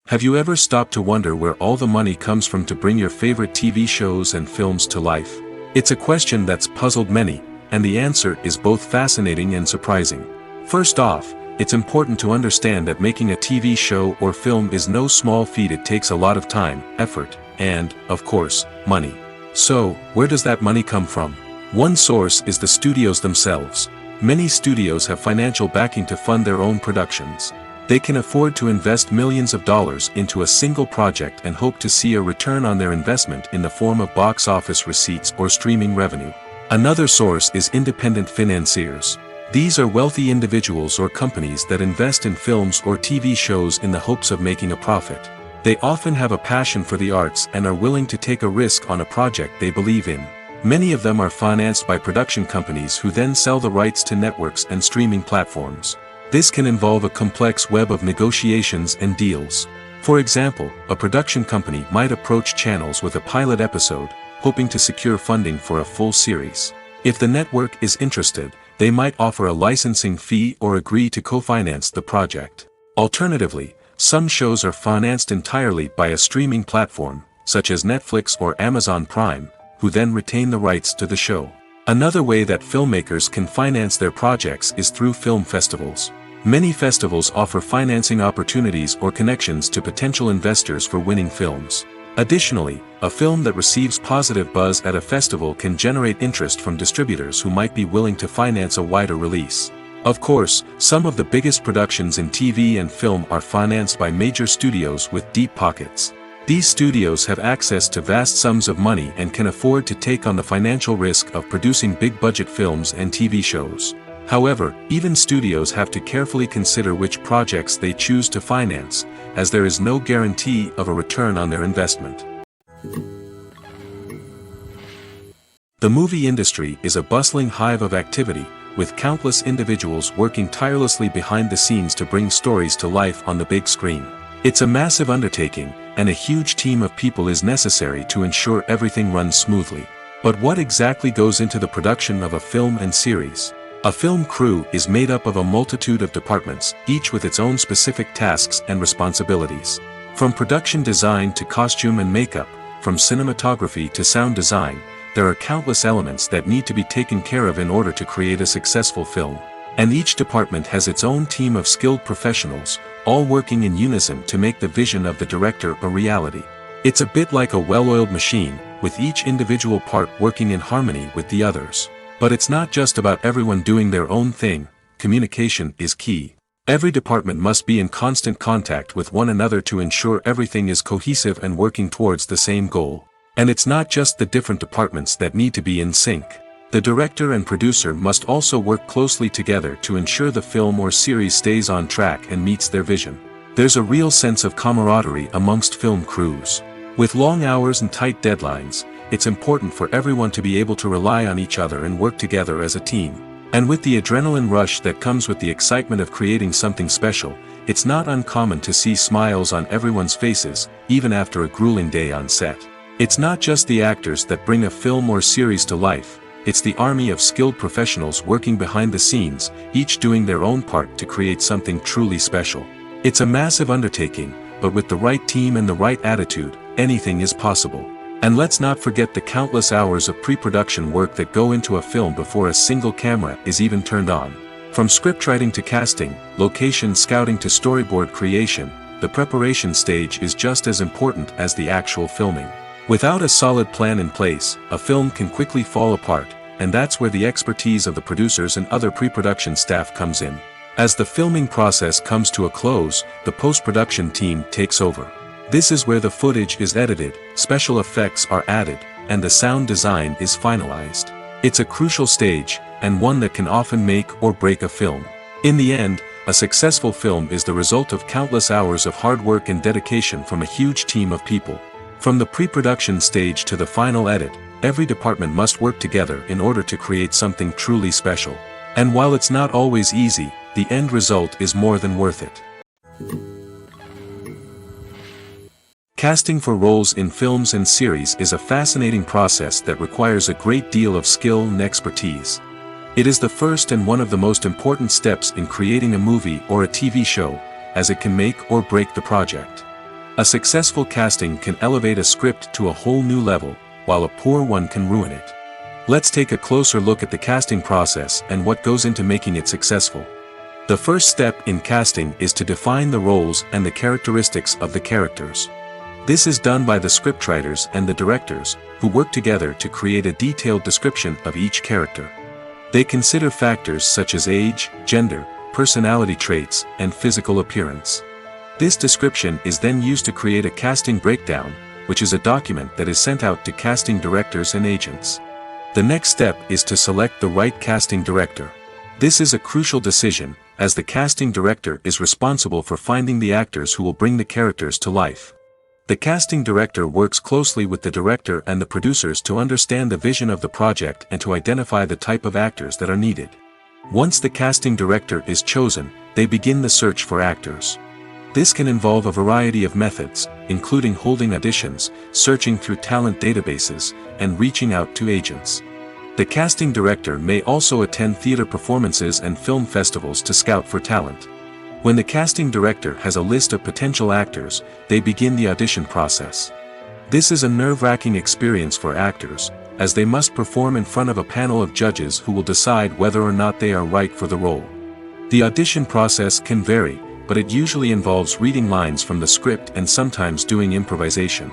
Have you ever stopped to wonder where all the money comes from to bring your favorite TV shows and films to life? It's a question that's puzzled many, and the answer is both fascinating and surprising. First off, it's important to understand that making a TV show or film is no small feat. It takes a lot of time, effort, and, of course, money. So, where does that money come from? One source is the studios themselves. Many studios have financial backing to fund their own productions. They can afford to invest millions of dollars into a single project and hope to see a return on their investment in the form of box office receipts or streaming revenue. Another source is independent financiers. These are wealthy individuals or companies that invest in films or TV shows in the hopes of making a profit. They often have a passion for the arts and are willing to take a risk on a project they believe in. Many of them are financed by production companies who then sell the rights to networks and streaming platforms. This can involve a complex web of negotiations and deals. For example, a production company might approach channels with a pilot episode, hoping to secure funding for a full series. If the network is interested, they might offer a licensing fee or agree to co-finance the project. Alternatively, some shows are financed entirely by a streaming platform, such as Netflix or Amazon Prime, who then retain the rights to the show. Another way that filmmakers can finance their projects is through film festivals. Many festivals offer financing opportunities or connections to potential investors for winning films. Additionally, a film that receives positive buzz at a festival can generate interest from distributors who might be willing to finance a wider release. Of course, some of the biggest productions in TV and film are financed by major studios with deep pockets. These studios have access to vast sums of money and can afford to take on the financial risk of producing big-budget films and TV shows. However, even studios have to carefully consider which projects they choose to finance, as there is no guarantee of a return on their investment. The movie industry is a bustling hive of activity, with countless individuals working tirelessly behind the scenes to bring stories to life on the big screen. It's a massive undertaking, and a huge team of people is necessary to ensure everything runs smoothly. But what exactly goes into the production of a film and series? A film crew is made up of a multitude of departments, each with its own specific tasks and responsibilities. From production design to costume and makeup, from cinematography to sound design, there are countless elements that need to be taken care of in order to create a successful film. And each department has its own team of skilled professionals, all working in unison to make the vision of the director a reality. It's a bit like a well-oiled machine, with each individual part working in harmony with the others. But it's not just about everyone doing their own thing. Communication is key. Every department must be in constant contact with one another to ensure everything is cohesive and working towards the same goal. And it's not just the different departments that need to be in sync. The director and producer must also work closely together to ensure the film or series stays on track and meets their vision. There's a real sense of camaraderie amongst film crews. With long hours and tight deadlines, it's important for everyone to be able to rely on each other and work together as a team. And with the adrenaline rush that comes with the excitement of creating something special, it's not uncommon to see smiles on everyone's faces, even after a grueling day on set. It's not just the actors that bring a film or series to life, it's the army of skilled professionals working behind the scenes, each doing their own part to create something truly special. It's a massive undertaking, but with the right team and the right attitude, anything is possible. And let's not forget the countless hours of pre-production work that go into a film before a single camera is even turned on. From scriptwriting to casting, location scouting to storyboard creation, the preparation stage is just as important as the actual filming. Without a solid plan in place, a film can quickly fall apart, and that's where the expertise of the producers and other pre-production staff comes in. As the filming process comes to a close, the post-production team takes over. This is where the footage is edited, special effects are added, and the sound design is finalized. It's a crucial stage, and one that can often make or break a film. In the end, a successful film is the result of countless hours of hard work and dedication from a huge team of people. From the pre-production stage to the final edit, every department must work together in order to create something truly special. And while it's not always easy, the end result is more than worth it. Casting for roles in films and series is a fascinating process that requires a great deal of skill and expertise. It is the first and one of the most important steps in creating a movie or a TV show, as it can make or break the project. A successful casting can elevate a script to a whole new level, while a poor one can ruin it. Let's take a closer look at the casting process and what goes into making it successful. The first step in casting is to define the roles and the characteristics of the characters. This is done by the scriptwriters and the directors, who work together to create a detailed description of each character. They consider factors such as age, gender, personality traits, and physical appearance. This description is then used to create a casting breakdown, which is a document that is sent out to casting directors and agents. The next step is to select the right casting director. This is a crucial decision, as the casting director is responsible for finding the actors who will bring the characters to life. The casting director works closely with the director and the producers to understand the vision of the project and to identify the type of actors that are needed. Once the casting director is chosen, they begin the search for actors. This can involve a variety of methods, including holding auditions, searching through talent databases, and reaching out to agents. The casting director may also attend theater performances and film festivals to scout for talent. When the casting director has a list of potential actors, they begin the audition process. This is a nerve-wracking experience for actors, as they must perform in front of a panel of judges who will decide whether or not they are right for the role. The audition process can vary, but it usually involves reading lines from the script and sometimes doing improvisation.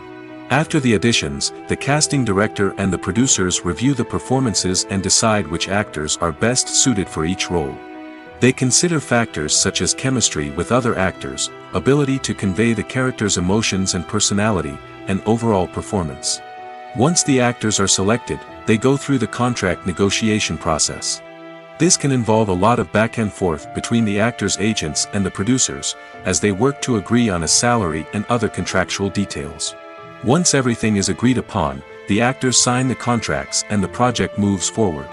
After the auditions, the casting director and the producers review the performances and decide which actors are best suited for each role. They consider factors such as chemistry with other actors, ability to convey the character's emotions and personality, and overall performance. Once the actors are selected, they go through the contract negotiation process. This can involve a lot of back and forth between the actors' agents and the producers, as they work to agree on a salary and other contractual details. Once everything is agreed upon, the actors sign the contracts and the project moves forward.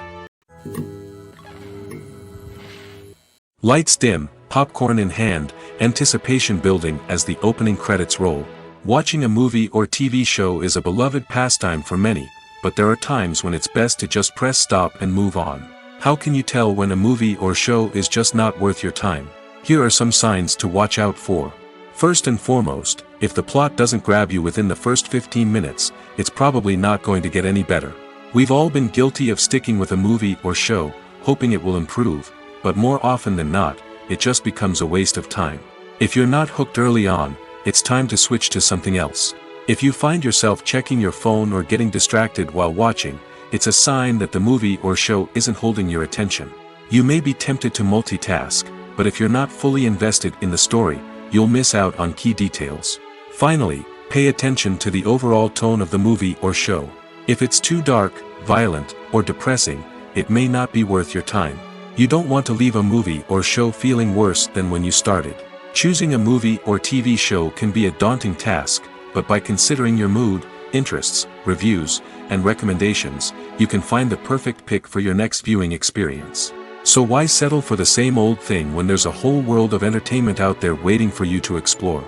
Lights dim, popcorn in hand, anticipation building as the opening credits roll. Watching a movie or TV show is a beloved pastime for many, but there are times when it's best to just press stop and move on. How can you tell when a movie or show is just not worth your time? Here are some signs to watch out for. First and foremost, if the plot doesn't grab you within the first 15 minutes, it's probably not going to get any better. We've all been guilty of sticking with a movie or show, hoping it will improve, but more often than not, it just becomes a waste of time. If you're not hooked early on, it's time to switch to something else. If you find yourself checking your phone or getting distracted while watching, it's a sign that the movie or show isn't holding your attention. You may be tempted to multitask, but if you're not fully invested in the story, you'll miss out on key details. Finally, pay attention to the overall tone of the movie or show. If it's too dark, violent, or depressing, it may not be worth your time. You don't want to leave a movie or show feeling worse than when you started. Choosing a movie or TV show can be a daunting task, but by considering your mood, interests, reviews, and recommendations, you can find the perfect pick for your next viewing experience. So why settle for the same old thing when there's a whole world of entertainment out there waiting for you to explore?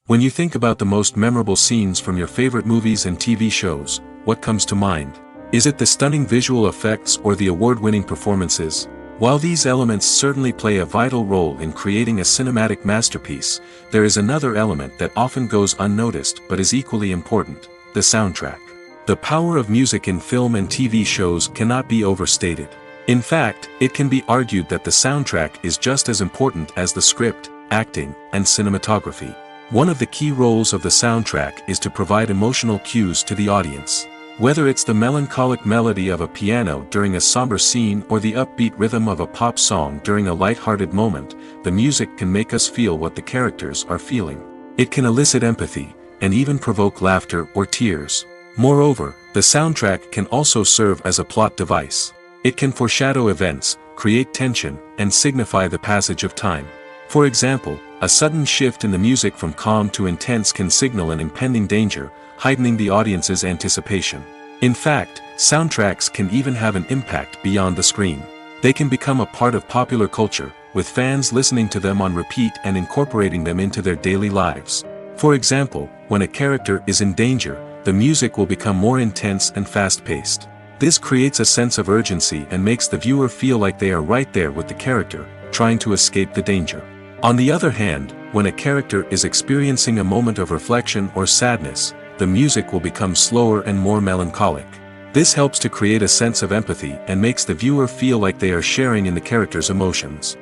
When you think about the most memorable scenes from your favorite movies and TV shows, what comes to mind? Is it the stunning visual effects or the award-winning performances? While these elements certainly play a vital role in creating a cinematic masterpiece, there is another element that often goes unnoticed but is equally important: the soundtrack. The power of music in film and TV shows cannot be overstated. In fact, it can be argued that the soundtrack is just as important as the script, acting, and cinematography. One of the key roles of the soundtrack is to provide emotional cues to the audience. Whether it's the melancholic melody of a piano during a somber scene or the upbeat rhythm of a pop song during a lighthearted moment, the music can make us feel what the characters are feeling. It can elicit empathy, and even provoke laughter or tears. Moreover, the soundtrack can also serve as a plot device. It can foreshadow events, create tension, and signify the passage of time. For example, a sudden shift in the music from calm to intense can signal an impending danger, heightening the audience's anticipation. In fact, soundtracks can even have an impact beyond the screen. They can become a part of popular culture, with fans listening to them on repeat and incorporating them into their daily lives. For example, when a character is in danger, the music will become more intense and fast-paced. This creates a sense of urgency and makes the viewer feel like they are right there with the character, trying to escape the danger. On the other hand, when a character is experiencing a moment of reflection or sadness, the music will become slower and more melancholic. This helps to create a sense of empathy and makes the viewer feel like they are sharing in the character's emotions.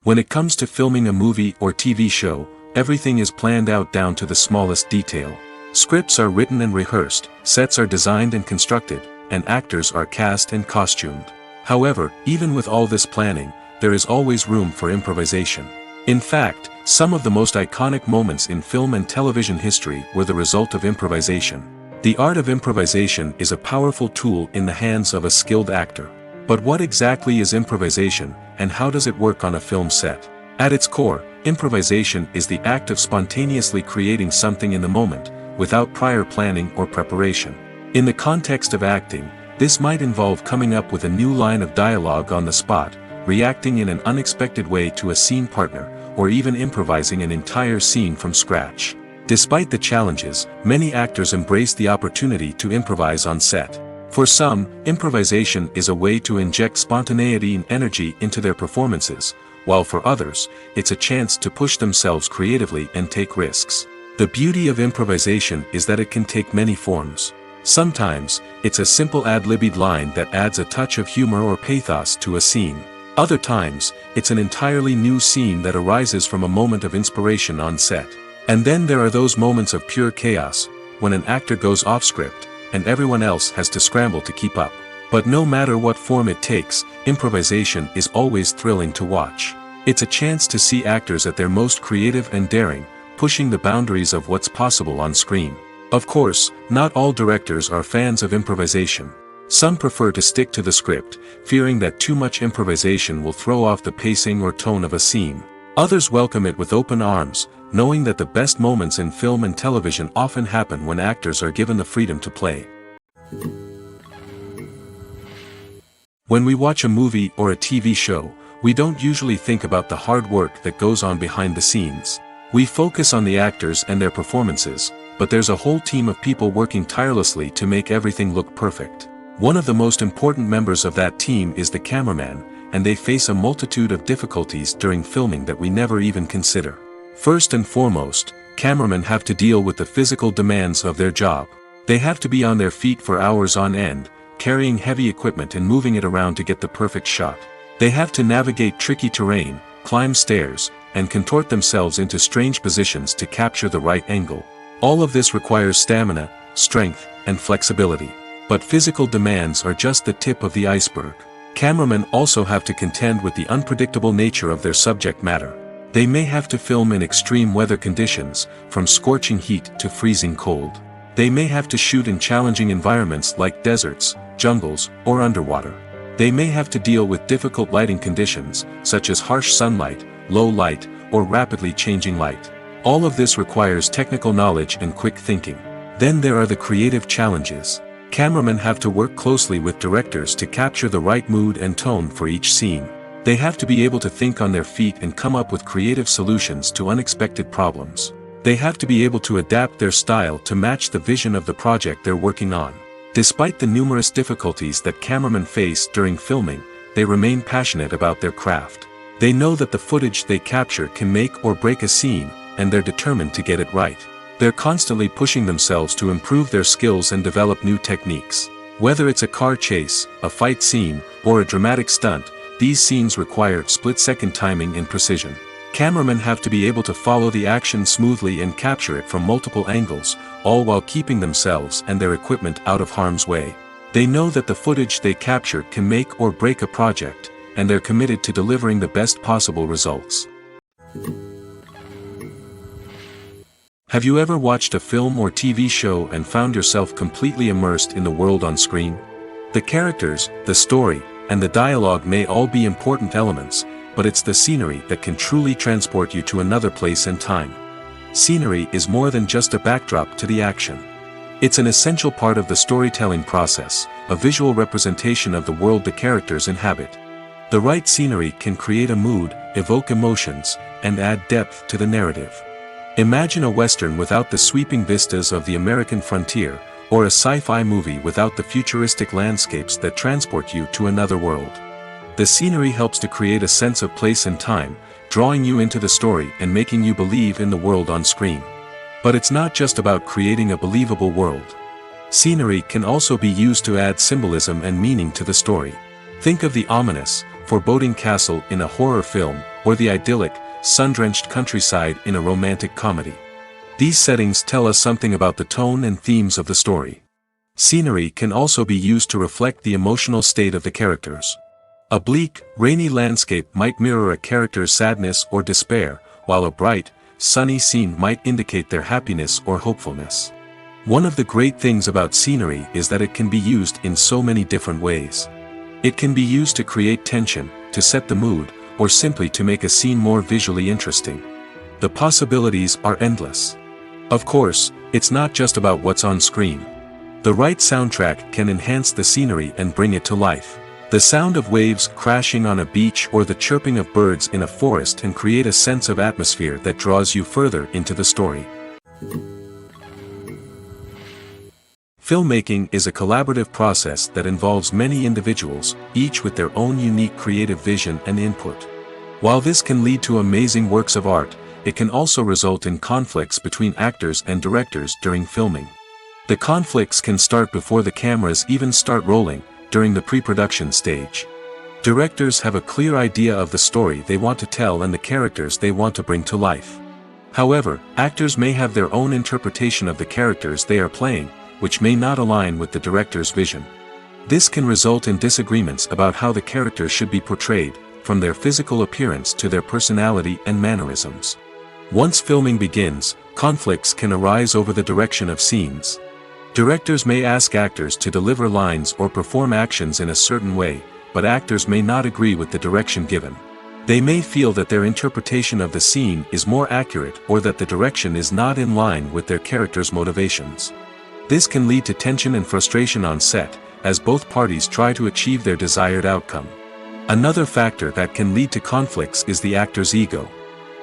When it comes to filming a movie or TV show, everything is planned out down to the smallest detail. Scripts are written and rehearsed, sets are designed and constructed, and actors are cast and costumed. However, even with all this planning, there is always room for improvisation. In fact, some of the most iconic moments in film and television history were the result of improvisation. The art of improvisation is a powerful tool in the hands of a skilled actor. But what exactly is improvisation, and how does it work on a film set? At its core, improvisation is the act of spontaneously creating something in the moment, without prior planning or preparation. In the context of acting, this might involve coming up with a new line of dialogue on the spot, reacting in an unexpected way to a scene partner, or even improvising an entire scene from scratch. Despite the challenges, many actors embrace the opportunity to improvise on set. For some, improvisation is a way to inject spontaneity and energy into their performances, while for others, it's a chance to push themselves creatively and take risks. The beauty of improvisation is that it can take many forms. Sometimes, it's a simple ad-libbed line that adds a touch of humor or pathos to a scene. Other times, it's an entirely new scene that arises from a moment of inspiration on set. And then there are those moments of pure chaos, when an actor goes off script, and everyone else has to scramble to keep up. But no matter what form it takes, improvisation is always thrilling to watch. It's a chance to see actors at their most creative and daring, pushing the boundaries of what's possible on screen. Of course, not all directors are fans of improvisation. Some prefer to stick to the script, fearing that too much improvisation will throw off the pacing or tone of a scene. Others welcome it with open arms, knowing that the best moments in film and television often happen when actors are given the freedom to play. When we watch a movie or a TV show, we don't usually think about the hard work that goes on behind the scenes. We focus on the actors and their performances, but there's a whole team of people working tirelessly to make everything look perfect. One of the most important members of that team is the cameraman, and they face a multitude of difficulties during filming that we never even consider. First and foremost, cameramen have to deal with the physical demands of their job. They have to be on their feet for hours on end, carrying heavy equipment and moving it around to get the perfect shot. They have to navigate tricky terrain, climb stairs, and contort themselves into strange positions to capture the right angle. All of this requires stamina, strength, and flexibility. But physical demands are just the tip of the iceberg. Cameramen also have to contend with the unpredictable nature of their subject matter. They may have to film in extreme weather conditions, from scorching heat to freezing cold. They may have to shoot in challenging environments like deserts, jungles, or underwater. They may have to deal with difficult lighting conditions, such as harsh sunlight, low light, or rapidly changing light. All of this requires technical knowledge and quick thinking. Then there are the creative challenges. Cameramen have to work closely with directors to capture the right mood and tone for each scene. They have to be able to think on their feet and come up with creative solutions to unexpected problems. They have to be able to adapt their style to match the vision of the project they're working on. Despite the numerous difficulties that cameramen face during filming, they remain passionate about their craft. They know that the footage they capture can make or break a scene, and they're determined to get it right. They're constantly pushing themselves to improve their skills and develop new techniques. Whether it's a car chase, a fight scene, or a dramatic stunt, these scenes require split-second timing and precision. Cameramen have to be able to follow the action smoothly and capture it from multiple angles, all while keeping themselves and their equipment out of harm's way. They know that the footage they capture can make or break a project, and they're committed to delivering the best possible results. Have you ever watched a film or TV show and found yourself completely immersed in the world on screen? The characters, the story, and the dialogue may all be important elements, but it's the scenery that can truly transport you to another place and time. Scenery is more than just a backdrop to the action. It's an essential part of the storytelling process, a visual representation of the world the characters inhabit. The right scenery can create a mood, evoke emotions, and add depth to the narrative. Imagine a Western without the sweeping vistas of the American frontier, or a sci-fi movie without the futuristic landscapes that transport you to another world. The scenery helps to create a sense of place and time, drawing you into the story and making you believe in the world on screen. But it's not just about creating a believable world. Scenery can also be used to add symbolism and meaning to the story. Think of the ominous, foreboding castle in a horror film, or the idyllic, sun-drenched countryside in a romantic comedy. These settings tell us something about the tone and themes of the story. Scenery can also be used to reflect the emotional state of the characters. A bleak, rainy landscape might mirror a character's sadness or despair, while a bright, sunny scene might indicate their happiness or hopefulness. One of the great things about scenery is that it can be used in so many different ways. It can be used to create tension, to set the mood, or simply to make a scene more visually interesting. The possibilities are endless. Of course, it's not just about what's on screen. The right soundtrack can enhance the scenery and bring it to life. The sound of waves crashing on a beach or the chirping of birds in a forest can create a sense of atmosphere that draws you further into the story. Filmmaking is a collaborative process that involves many individuals, each with their own unique creative vision and input. While this can lead to amazing works of art, it can also result in conflicts between actors and directors during filming. The conflicts can start before the cameras even start rolling, during the pre-production stage. Directors have a clear idea of the story they want to tell and the characters they want to bring to life. However, actors may have their own interpretation of the characters they are playing, which may not align with the director's vision. This can result in disagreements about how the characters should be portrayed, from their physical appearance to their personality and mannerisms. Once filming begins, conflicts can arise over the direction of scenes. Directors may ask actors to deliver lines or perform actions in a certain way, but actors may not agree with the direction given. They may feel that their interpretation of the scene is more accurate or that the direction is not in line with their character's motivations. This can lead to tension and frustration on set, as both parties try to achieve their desired outcome. Another factor that can lead to conflicts is the actor's ego.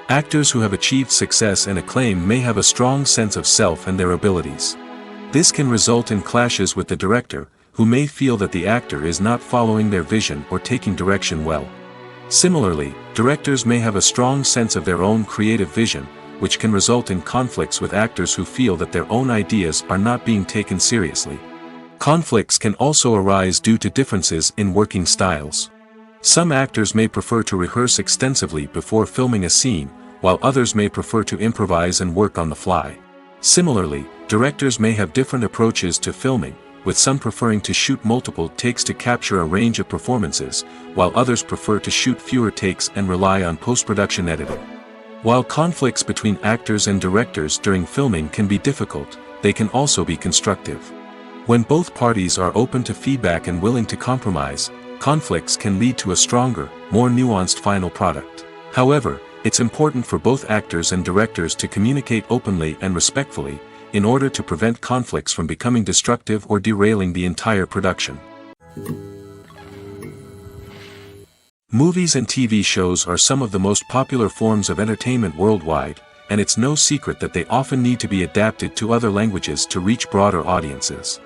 Actors who have achieved success and acclaim may have a strong sense of self and their abilities. This can result in clashes with the director, who may feel that the actor is not following their vision or taking direction well. Similarly, directors may have a strong sense of their own creative vision, which can result in conflicts with actors who feel that their own ideas are not being taken seriously. Conflicts can also arise due to differences in working styles. Some actors may prefer to rehearse extensively before filming a scene, while others may prefer to improvise and work on the fly. Similarly, directors may have different approaches to filming, with some preferring to shoot multiple takes to capture a range of performances, while others prefer to shoot fewer takes and rely on post-production editing. While conflicts between actors and directors during filming can be difficult, they can also be constructive. When both parties are open to feedback and willing to compromise, conflicts can lead to a stronger, more nuanced final product. However, it's important for both actors and directors to communicate openly and respectfully, in order to prevent conflicts from becoming destructive or derailing the entire production. Movies and TV shows are some of the most popular forms of entertainment worldwide, and it's no secret that they often need to be adapted to other languages to reach broader audiences.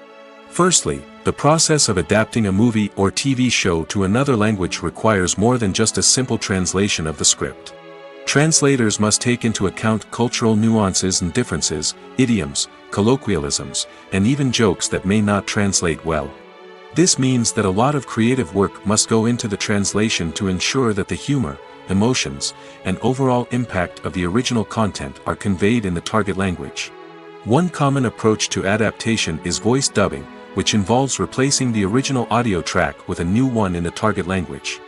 Firstly, the process of adapting a movie or TV show to another language requires more than just a simple translation of the script. Translators must take into account cultural nuances and differences, idioms, colloquialisms, and even jokes that may not translate well. This means that a lot of creative work must go into the translation to ensure that the humor, emotions, and overall impact of the original content are conveyed in the target language. One common approach to adaptation is voice dubbing, which involves replacing the original audio track with a new one in the target language.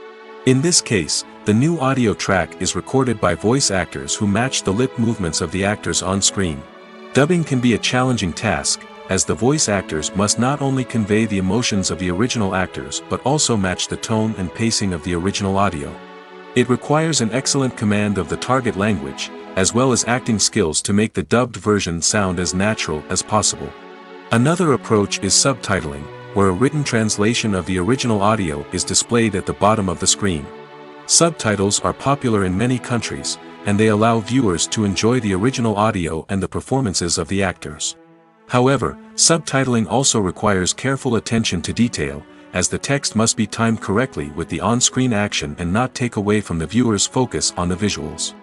In this case, the new audio track is recorded by voice actors who match the lip movements of the actors on screen. Dubbing can be a challenging task, as the voice actors must not only convey the emotions of the original actors but also match the tone and pacing of the original audio. It requires an excellent command of the target language, as well as acting skills to make the dubbed version sound as natural as possible. Another approach is subtitling, where a written translation of the original audio is displayed at the bottom of the screen. Subtitles are popular in many countries, and they allow viewers to enjoy the original audio and the performances of the actors. However, subtitling also requires careful attention to detail, as the text must be timed correctly with the on-screen action and not take away from the viewer's focus on the visuals.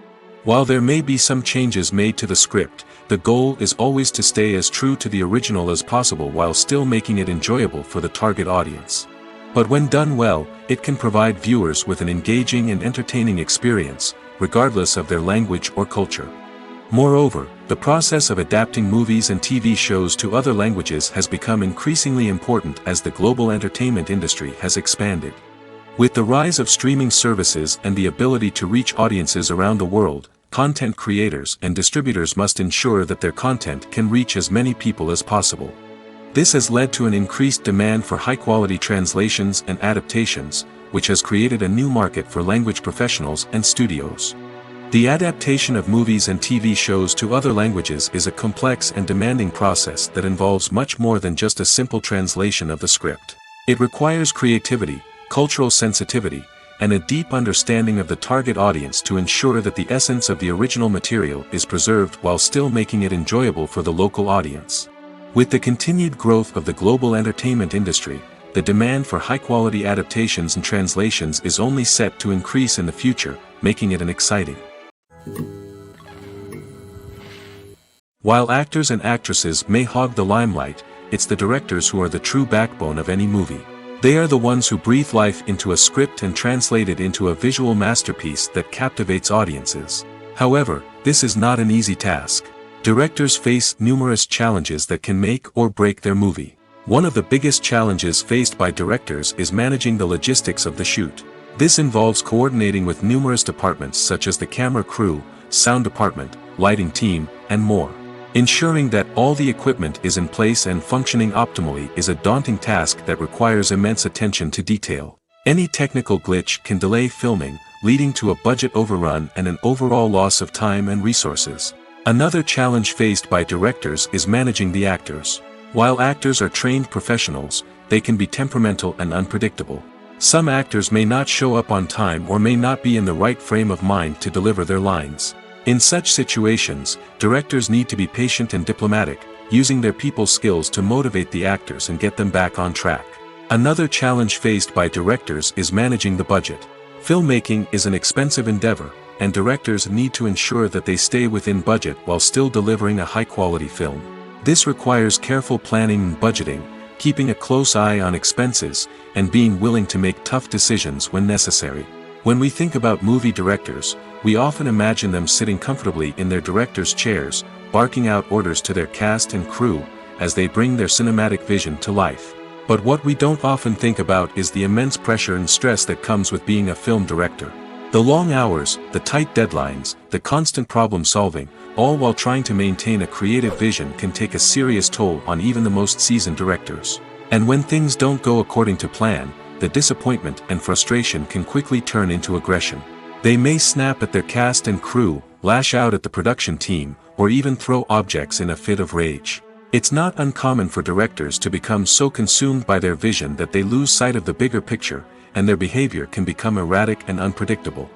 While there may be some changes made to the script, the goal is always to stay as true to the original as possible while still making it enjoyable for the target audience. But when done well, it can provide viewers with an engaging and entertaining experience, regardless of their language or culture. Moreover, the The process of adapting movies and TV shows to other languages has become increasingly important as the global entertainment industry has expanded. With the rise of streaming services and the ability to reach audiences around the world, content creators and distributors must ensure that their content can reach as many people as possible. This has led to an increased demand for high-quality translations and adaptations, which has created a new market for language professionals and studios. The adaptation of movies and TV shows to other languages is a complex and demanding process that involves much more than just a simple translation of the script. It requires creativity, cultural sensitivity, and a deep understanding of the target audience to ensure that the essence of the original material is preserved while still making it enjoyable for the local audience. With the continued growth of the global entertainment industry, the demand for high-quality adaptations and translations is only set to increase in the future, making it an exciting. While actors and actresses may hog the limelight, it's the directors who are the true backbone of any movie. They are the ones who breathe life into a script and translate it into a visual masterpiece that captivates audiences. However, this is not an easy task. Directors face numerous challenges that can make or break their movie. One of the biggest challenges faced by directors is managing the logistics of the shoot. This involves coordinating with numerous departments such as the camera crew, sound department, lighting team, and more. Ensuring that all the equipment is in place and functioning optimally is a daunting task that requires immense attention to detail. Any technical glitch can delay filming, leading to a budget overrun and an overall loss of time and resources. Another challenge faced by directors is managing the actors. While actors are trained professionals, they can be temperamental and unpredictable. Some actors may not show up on time or may not be in the right frame of mind to deliver their lines. In such situations, directors need to be patient and diplomatic, using their people skills to motivate the actors and get them back on track. Another challenge faced by directors is managing the budget. Filmmaking is an expensive endeavor, and directors need to ensure that they stay within budget while still delivering a high-quality film. This requires careful planning and budgeting, keeping a close eye on expenses, and being willing to make tough decisions when necessary. When we think about movie directors, we often imagine them sitting comfortably in their director's chairs, barking out orders to their cast and crew, as they bring their cinematic vision to life. But what we don't often think about is the immense pressure and stress that comes with being a film director. The long hours, the tight deadlines, the constant problem solving, all while trying to maintain a creative vision can take a serious toll on even the most seasoned directors. And when things don't go according to plan, the disappointment and frustration can quickly turn into aggression. They may snap at their cast and crew, lash out at the production team, or even throw objects in a fit of rage. It's not uncommon for directors to become so consumed by their vision that they lose sight of the bigger picture, and their behavior can become erratic and unpredictable.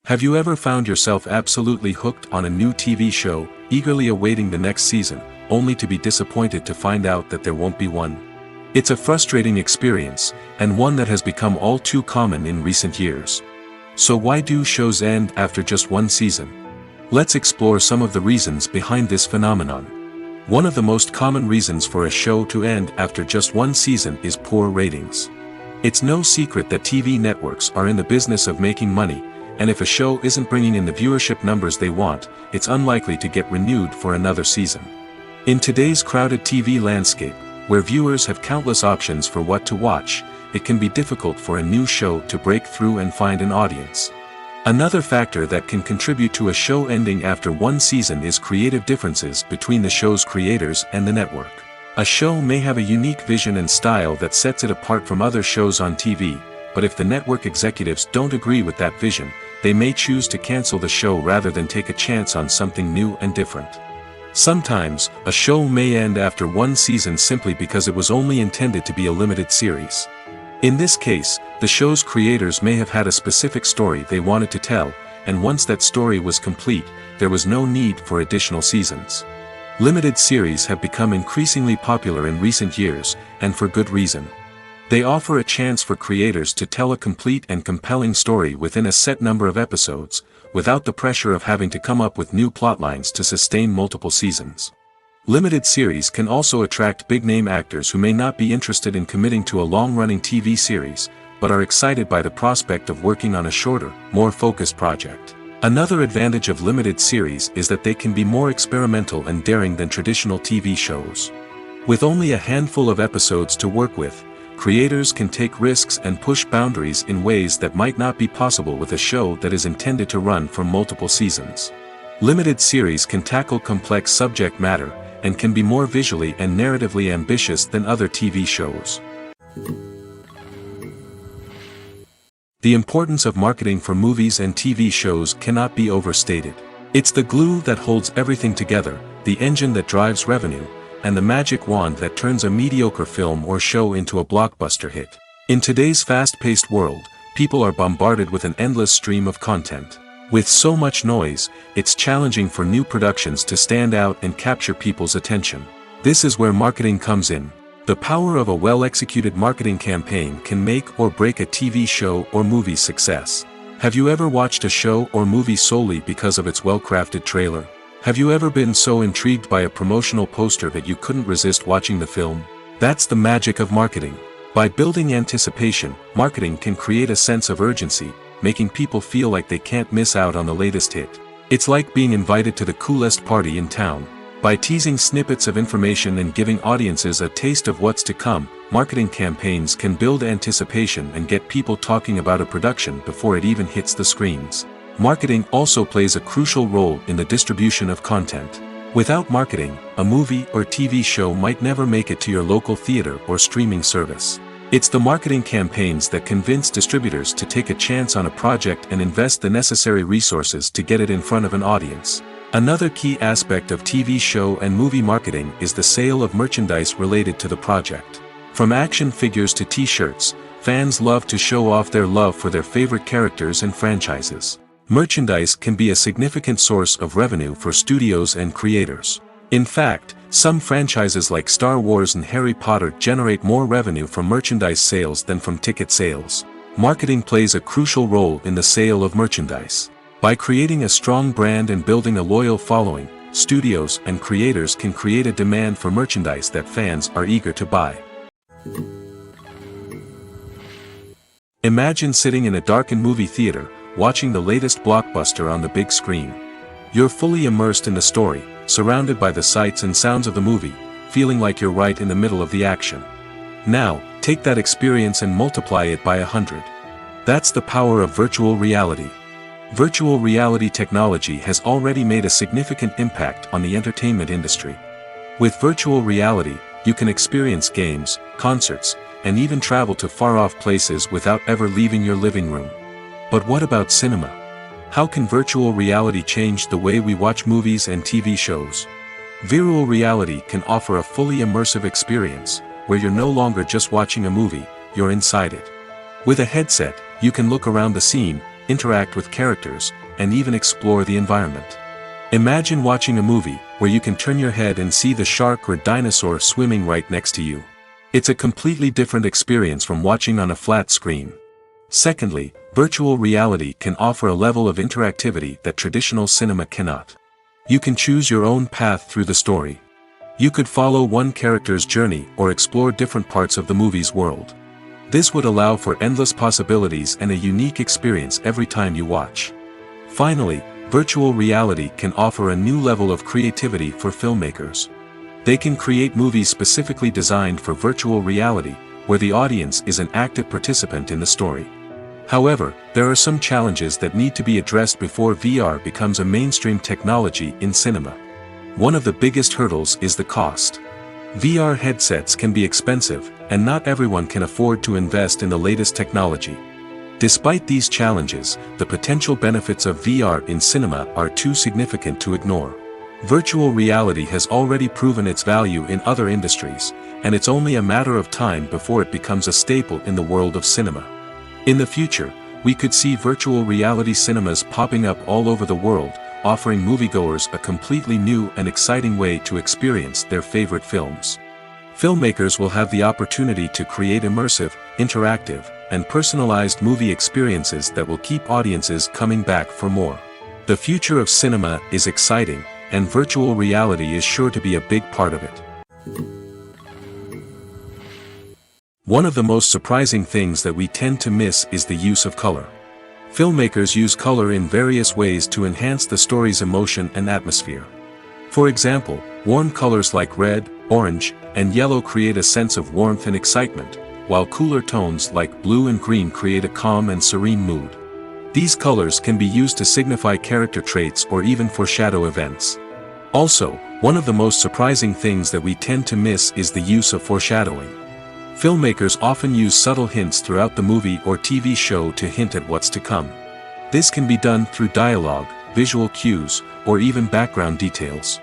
Have you ever found yourself absolutely hooked on a new TV show, eagerly awaiting the next season, only to be disappointed to find out that there won't be one? It's a frustrating experience, and one that has become all too common in recent years. So why do shows end after just one season? Let's explore some of the reasons behind this phenomenon. One of the most common reasons for a show to end after just one season is poor ratings. It's no secret that TV networks are in the business of making money, and if a show isn't bringing in the viewership numbers they want, it's unlikely to get renewed for another season. In today's crowded TV landscape, where viewers have countless options for what to watch, it can be difficult for a new show to break through and find an audience. Another factor that can contribute to a show ending after one season is creative differences between the show's creators and the network. A show may have a unique vision and style that sets it apart from other shows on TV, but if the network executives don't agree with that vision, they may choose to cancel the show rather than take a chance on something new and different. Sometimes, a show may end after one season simply because it was only intended to be a limited series. In this case, the show's creators may have had a specific story they wanted to tell, and once that story was complete, there was no need for additional seasons. Limited series have become increasingly popular in recent years, and for good reason. They offer a chance for creators to tell a complete and compelling story within a set number of episodes, without the pressure of having to come up with new plotlines to sustain multiple seasons. Limited series can also attract big-name actors who may not be interested in committing to a long-running TV series, but are excited by the prospect of working on a shorter, more focused project. Another advantage of limited series is that they can be more experimental and daring than traditional TV shows. With only a handful of episodes to work with, creators can take risks and push boundaries in ways that might not be possible with a show that is intended to run for multiple seasons. Limited series can tackle complex subject matter, and can be more visually and narratively ambitious than other TV shows. The importance of marketing for movies and TV shows cannot be overstated. It's the glue that holds everything together, the engine that drives revenue, and the magic wand that turns a mediocre film or show into a blockbuster hit. In today's fast-paced world, people are bombarded with an endless stream of content. With so much noise, it's challenging for new productions to stand out and capture people's attention. This is where marketing comes in. The power of a well-executed marketing campaign can make or break a TV show or movie's success. Have you ever watched a show or movie solely because of its well-crafted trailer? Have you ever been so intrigued by a promotional poster that you couldn't resist watching the film? That's the magic of marketing. By building anticipation, marketing can create a sense of urgency, making people feel like they can't miss out on the latest hit. It's like being invited to the coolest party in town. By teasing snippets of information and giving audiences a taste of what's to come, marketing campaigns can build anticipation and get people talking about a production before it even hits the screens. Marketing also plays a crucial role in the distribution of content. Without marketing, a movie or TV show might never make it to your local theater or streaming service. It's the marketing campaigns that convince distributors to take a chance on a project and invest the necessary resources to get it in front of an audience. Another key aspect of TV show and movie marketing is the sale of merchandise related to the project. From action figures to t-shirts, fans love to show off their love for their favorite characters and franchises. Merchandise can be a significant source of revenue for studios and creators. In fact, some franchises like Star Wars and Harry Potter generate more revenue from merchandise sales than from ticket sales. Marketing plays a crucial role in the sale of merchandise. By creating a strong brand and building a loyal following, studios and creators can create a demand for merchandise that fans are eager to buy. Imagine sitting in a darkened movie theater, watching the latest blockbuster on the big screen. You're fully immersed in the story, surrounded by the sights and sounds of the movie, feeling like you're right in the middle of the action. Now, take that experience and multiply it by 100. That's the power of virtual reality. Virtual reality technology has already made a significant impact on the entertainment industry. With virtual reality, you can experience games, concerts, and even travel to far-off places without ever leaving your living room. But what about cinema? How can virtual reality change the way we watch movies and TV shows? Virtual reality can offer a fully immersive experience, where you're no longer just watching a movie, you're inside it. With a headset, you can look around the scene, interact with characters, and even explore the environment. Imagine watching a movie where you can turn your head and see the shark or dinosaur swimming right next to you. It's a completely different experience from watching on a flat screen. Secondly, virtual reality can offer a level of interactivity that traditional cinema cannot. You can choose your own path through the story. You could follow one character's journey or explore different parts of the movie's world. This would allow for endless possibilities and a unique experience every time you watch. Finally, virtual reality can offer a new level of creativity for filmmakers. They can create movies specifically designed for virtual reality, where the audience is an active participant in the story. However, there are some challenges that need to be addressed before VR becomes a mainstream technology in cinema. One of the biggest hurdles is the cost. VR headsets can be expensive, and not everyone can afford to invest in the latest technology. Despite these challenges, the potential benefits of VR in cinema are too significant to ignore. Virtual reality has already proven its value in other industries, and it's only a matter of time before it becomes a staple in the world of cinema. In the future, we could see virtual reality cinemas popping up all over the world, offering moviegoers a completely new and exciting way to experience their favorite films. Filmmakers will have the opportunity to create immersive, interactive, and personalized movie experiences that will keep audiences coming back for more. The future of cinema is exciting, and virtual reality is sure to be a big part of it. One of the most surprising things that we tend to miss is the use of color. Filmmakers use color in various ways to enhance the story's emotion and atmosphere. For example, warm colors like red, orange, and yellow create a sense of warmth and excitement, while cooler tones like blue and green create a calm and serene mood. These colors can be used to signify character traits or even foreshadow events. Also, one of the most surprising things that we tend to miss is the use of foreshadowing. Filmmakers often use subtle hints throughout the movie or TV show to hint at what's to come. This can be done through dialogue, visual cues, or even background details.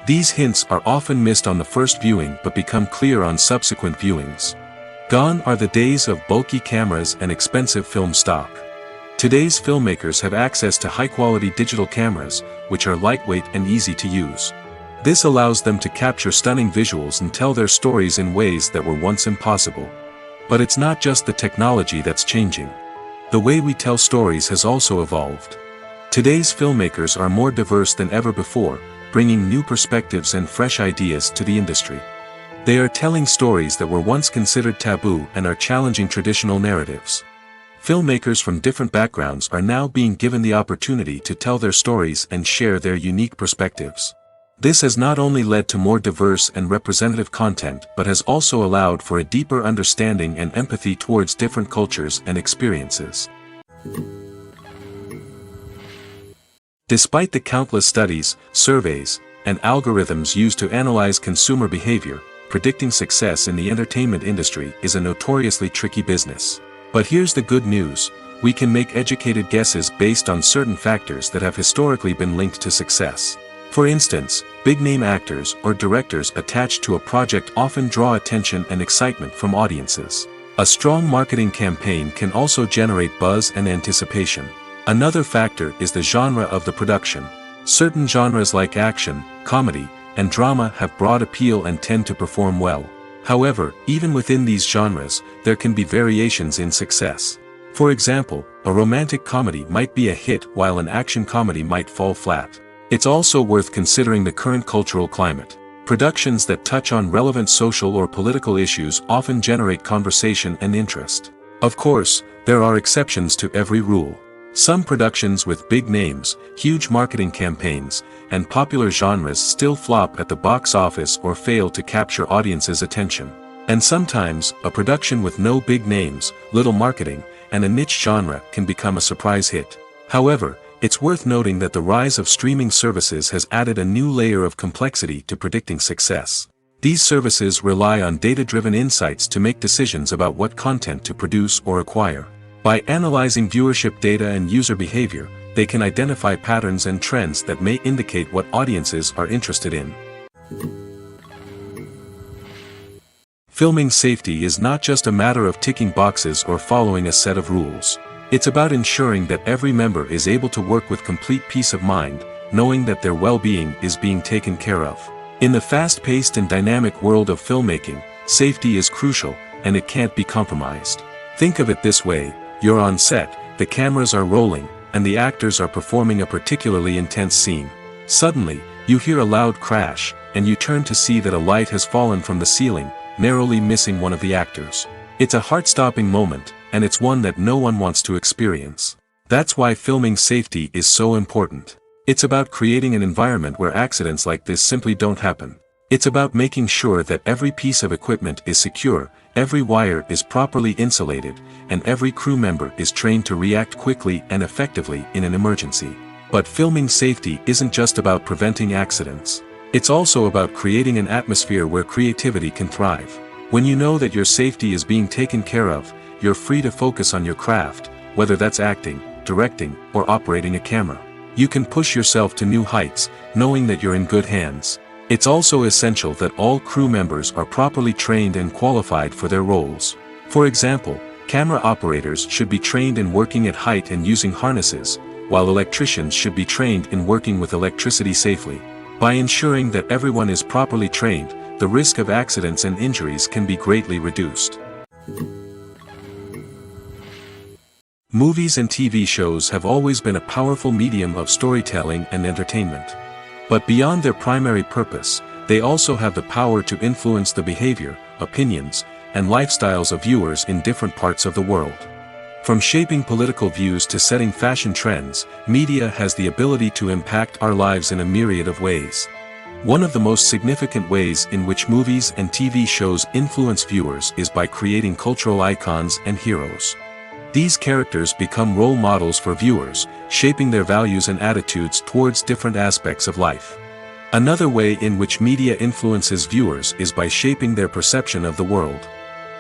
These hints are often missed on the first viewing but become clear on subsequent viewings. Gone are the days of bulky cameras and expensive film stock. Today's filmmakers have access to high-quality digital cameras, which are lightweight and easy to use. This allows them to capture stunning visuals and tell their stories in ways that were once impossible. But it's not just the technology that's changing. The way we tell stories has also evolved. Today's filmmakers are more diverse than ever before, bringing new perspectives and fresh ideas to the industry. They are telling stories that were once considered taboo and are challenging traditional narratives. Filmmakers from different backgrounds are now being given the opportunity to tell their stories and share their unique perspectives. This has not only led to more diverse and representative content but has also allowed for a deeper understanding and empathy towards different cultures and experiences. Despite the countless studies, surveys, and algorithms used to analyze consumer behavior, predicting success in the entertainment industry is a notoriously tricky business. But here's the good news: we can make educated guesses based on certain factors that have historically been linked to success. For instance, big-name actors or directors attached to a project often draw attention and excitement from audiences. A strong marketing campaign can also generate buzz and anticipation. Another factor is the genre of the production. Certain genres like action, comedy, and drama have broad appeal and tend to perform well. However, even within these genres, there can be variations in success. For example, a romantic comedy might be a hit while an action comedy might fall flat. It's also worth considering the current cultural climate. Productions that touch on relevant social or political issues often generate conversation and interest. Of course, there are exceptions to every rule. Some productions with big names, huge marketing campaigns, and popular genres still flop at the box office or fail to capture audiences' attention. And sometimes, a production with no big names, little marketing, and a niche genre can become a surprise hit. However, it's worth noting that the rise of streaming services has added a new layer of complexity to predicting success. These services rely on data-driven insights to make decisions about what content to produce or acquire. By analyzing viewership data and user behavior, they can identify patterns and trends that may indicate what audiences are interested in. Filming safety is not just a matter of ticking boxes or following a set of rules. It's about ensuring that every member is able to work with complete peace of mind, knowing that their well-being is being taken care of. In the fast-paced and dynamic world of filmmaking, safety is crucial, and it can't be compromised. Think of it this way: you're on set, the cameras are rolling, and the actors are performing a particularly intense scene. Suddenly, you hear a loud crash, and you turn to see that a light has fallen from the ceiling, narrowly missing one of the actors. It's a heart-stopping moment, and it's one that no one wants to experience. That's why filming safety is so important. It's about creating an environment where accidents like this simply don't happen. It's about making sure that every piece of equipment is secure, every wire is properly insulated, and every crew member is trained to react quickly and effectively in an emergency. But filming safety isn't just about preventing accidents. It's also about creating an atmosphere where creativity can thrive. When you know that your safety is being taken care of, you're free to focus on your craft, whether that's acting, directing, or operating a camera. You can push yourself to new heights, knowing that you're in good hands. It's also essential that all crew members are properly trained and qualified for their roles. For example, camera operators should be trained in working at height and using harnesses, while electricians should be trained in working with electricity safely. By ensuring that everyone is properly trained, the risk of accidents and injuries can be greatly reduced. Movies and TV shows have always been a powerful medium of storytelling and entertainment. But beyond their primary purpose, they also have the power to influence the behavior, opinions, and lifestyles of viewers in different parts of the world. From shaping political views to setting fashion trends, media has the ability to impact our lives in a myriad of ways. One of the most significant ways in which movies and TV shows influence viewers is by creating cultural icons and heroes. These characters become role models for viewers, shaping their values and attitudes towards different aspects of life. Another way in which media influences viewers is by shaping their perception of the world.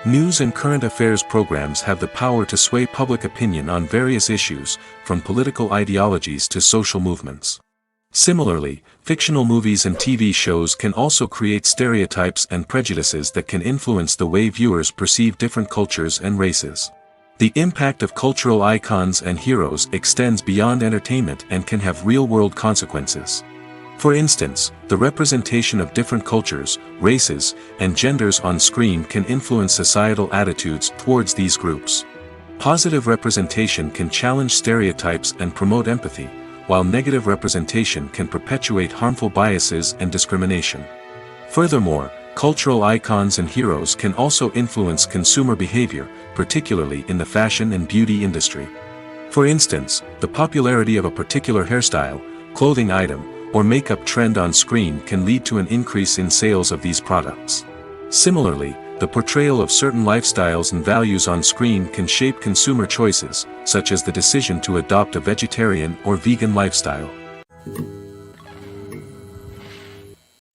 News and current affairs programs have the power to sway public opinion on various issues, from political ideologies to social movements. Similarly, fictional movies and TV shows can also create stereotypes and prejudices that can influence the way viewers perceive different cultures and races. The impact of cultural icons and heroes extends beyond entertainment and can have real-world consequences. For instance, the representation of different cultures, races, and genders on screen can influence societal attitudes towards these groups. Positive representation can challenge stereotypes and promote empathy, while negative representation can perpetuate harmful biases and discrimination. Furthermore, cultural icons and heroes can also influence consumer behavior, particularly in the fashion and beauty industry. For instance, the popularity of a particular hairstyle, clothing item, or makeup trend on screen can lead to an increase in sales of these products. Similarly, the portrayal of certain lifestyles and values on screen can shape consumer choices, such as the decision to adopt a vegetarian or vegan lifestyle.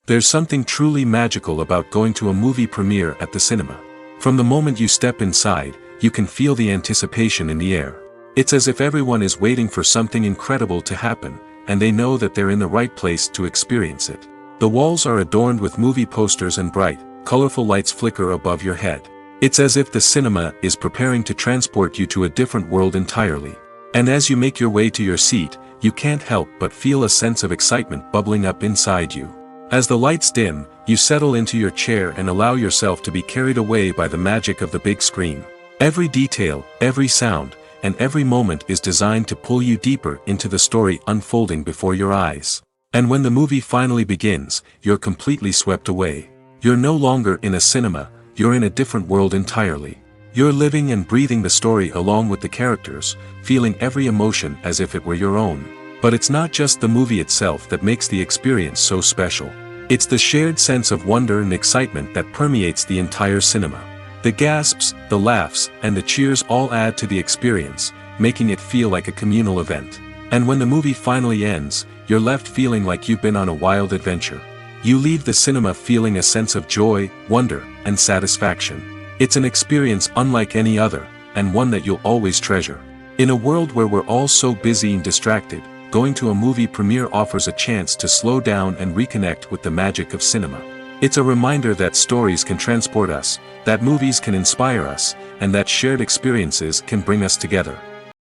There's something truly magical about going to a movie premiere at the cinema. From the moment you step inside, you can feel the anticipation in the air. It's as if everyone is waiting for something incredible to happen, and they know that they're in the right place to experience it. The walls are adorned with movie posters and bright, colorful lights flicker above your head. It's as if the cinema is preparing to transport you to a different world entirely. And as you make your way to your seat, you can't help but feel a sense of excitement bubbling up inside you. As the lights dim, you settle into your chair and allow yourself to be carried away by the magic of the big screen. Every detail, every sound, and every moment is designed to pull you deeper into the story unfolding before your eyes. And when the movie finally begins, you're completely swept away. You're no longer in a cinema, you're in a different world entirely. You're living and breathing the story along with the characters, feeling every emotion as if it were your own. But it's not just the movie itself that makes the experience so special. It's the shared sense of wonder and excitement that permeates the entire cinema. The gasps, the laughs, and the cheers all add to the experience, making it feel like a communal event. And when the movie finally ends, you're left feeling like you've been on a wild adventure. You leave the cinema feeling a sense of joy, wonder, and satisfaction. It's an experience unlike any other, and one that you'll always treasure. In a world where we're all so busy and distracted, going to a movie premiere offers a chance to slow down and reconnect with the magic of cinema. It's a reminder that stories can transport us, that movies can inspire us, and that shared experiences can bring us together.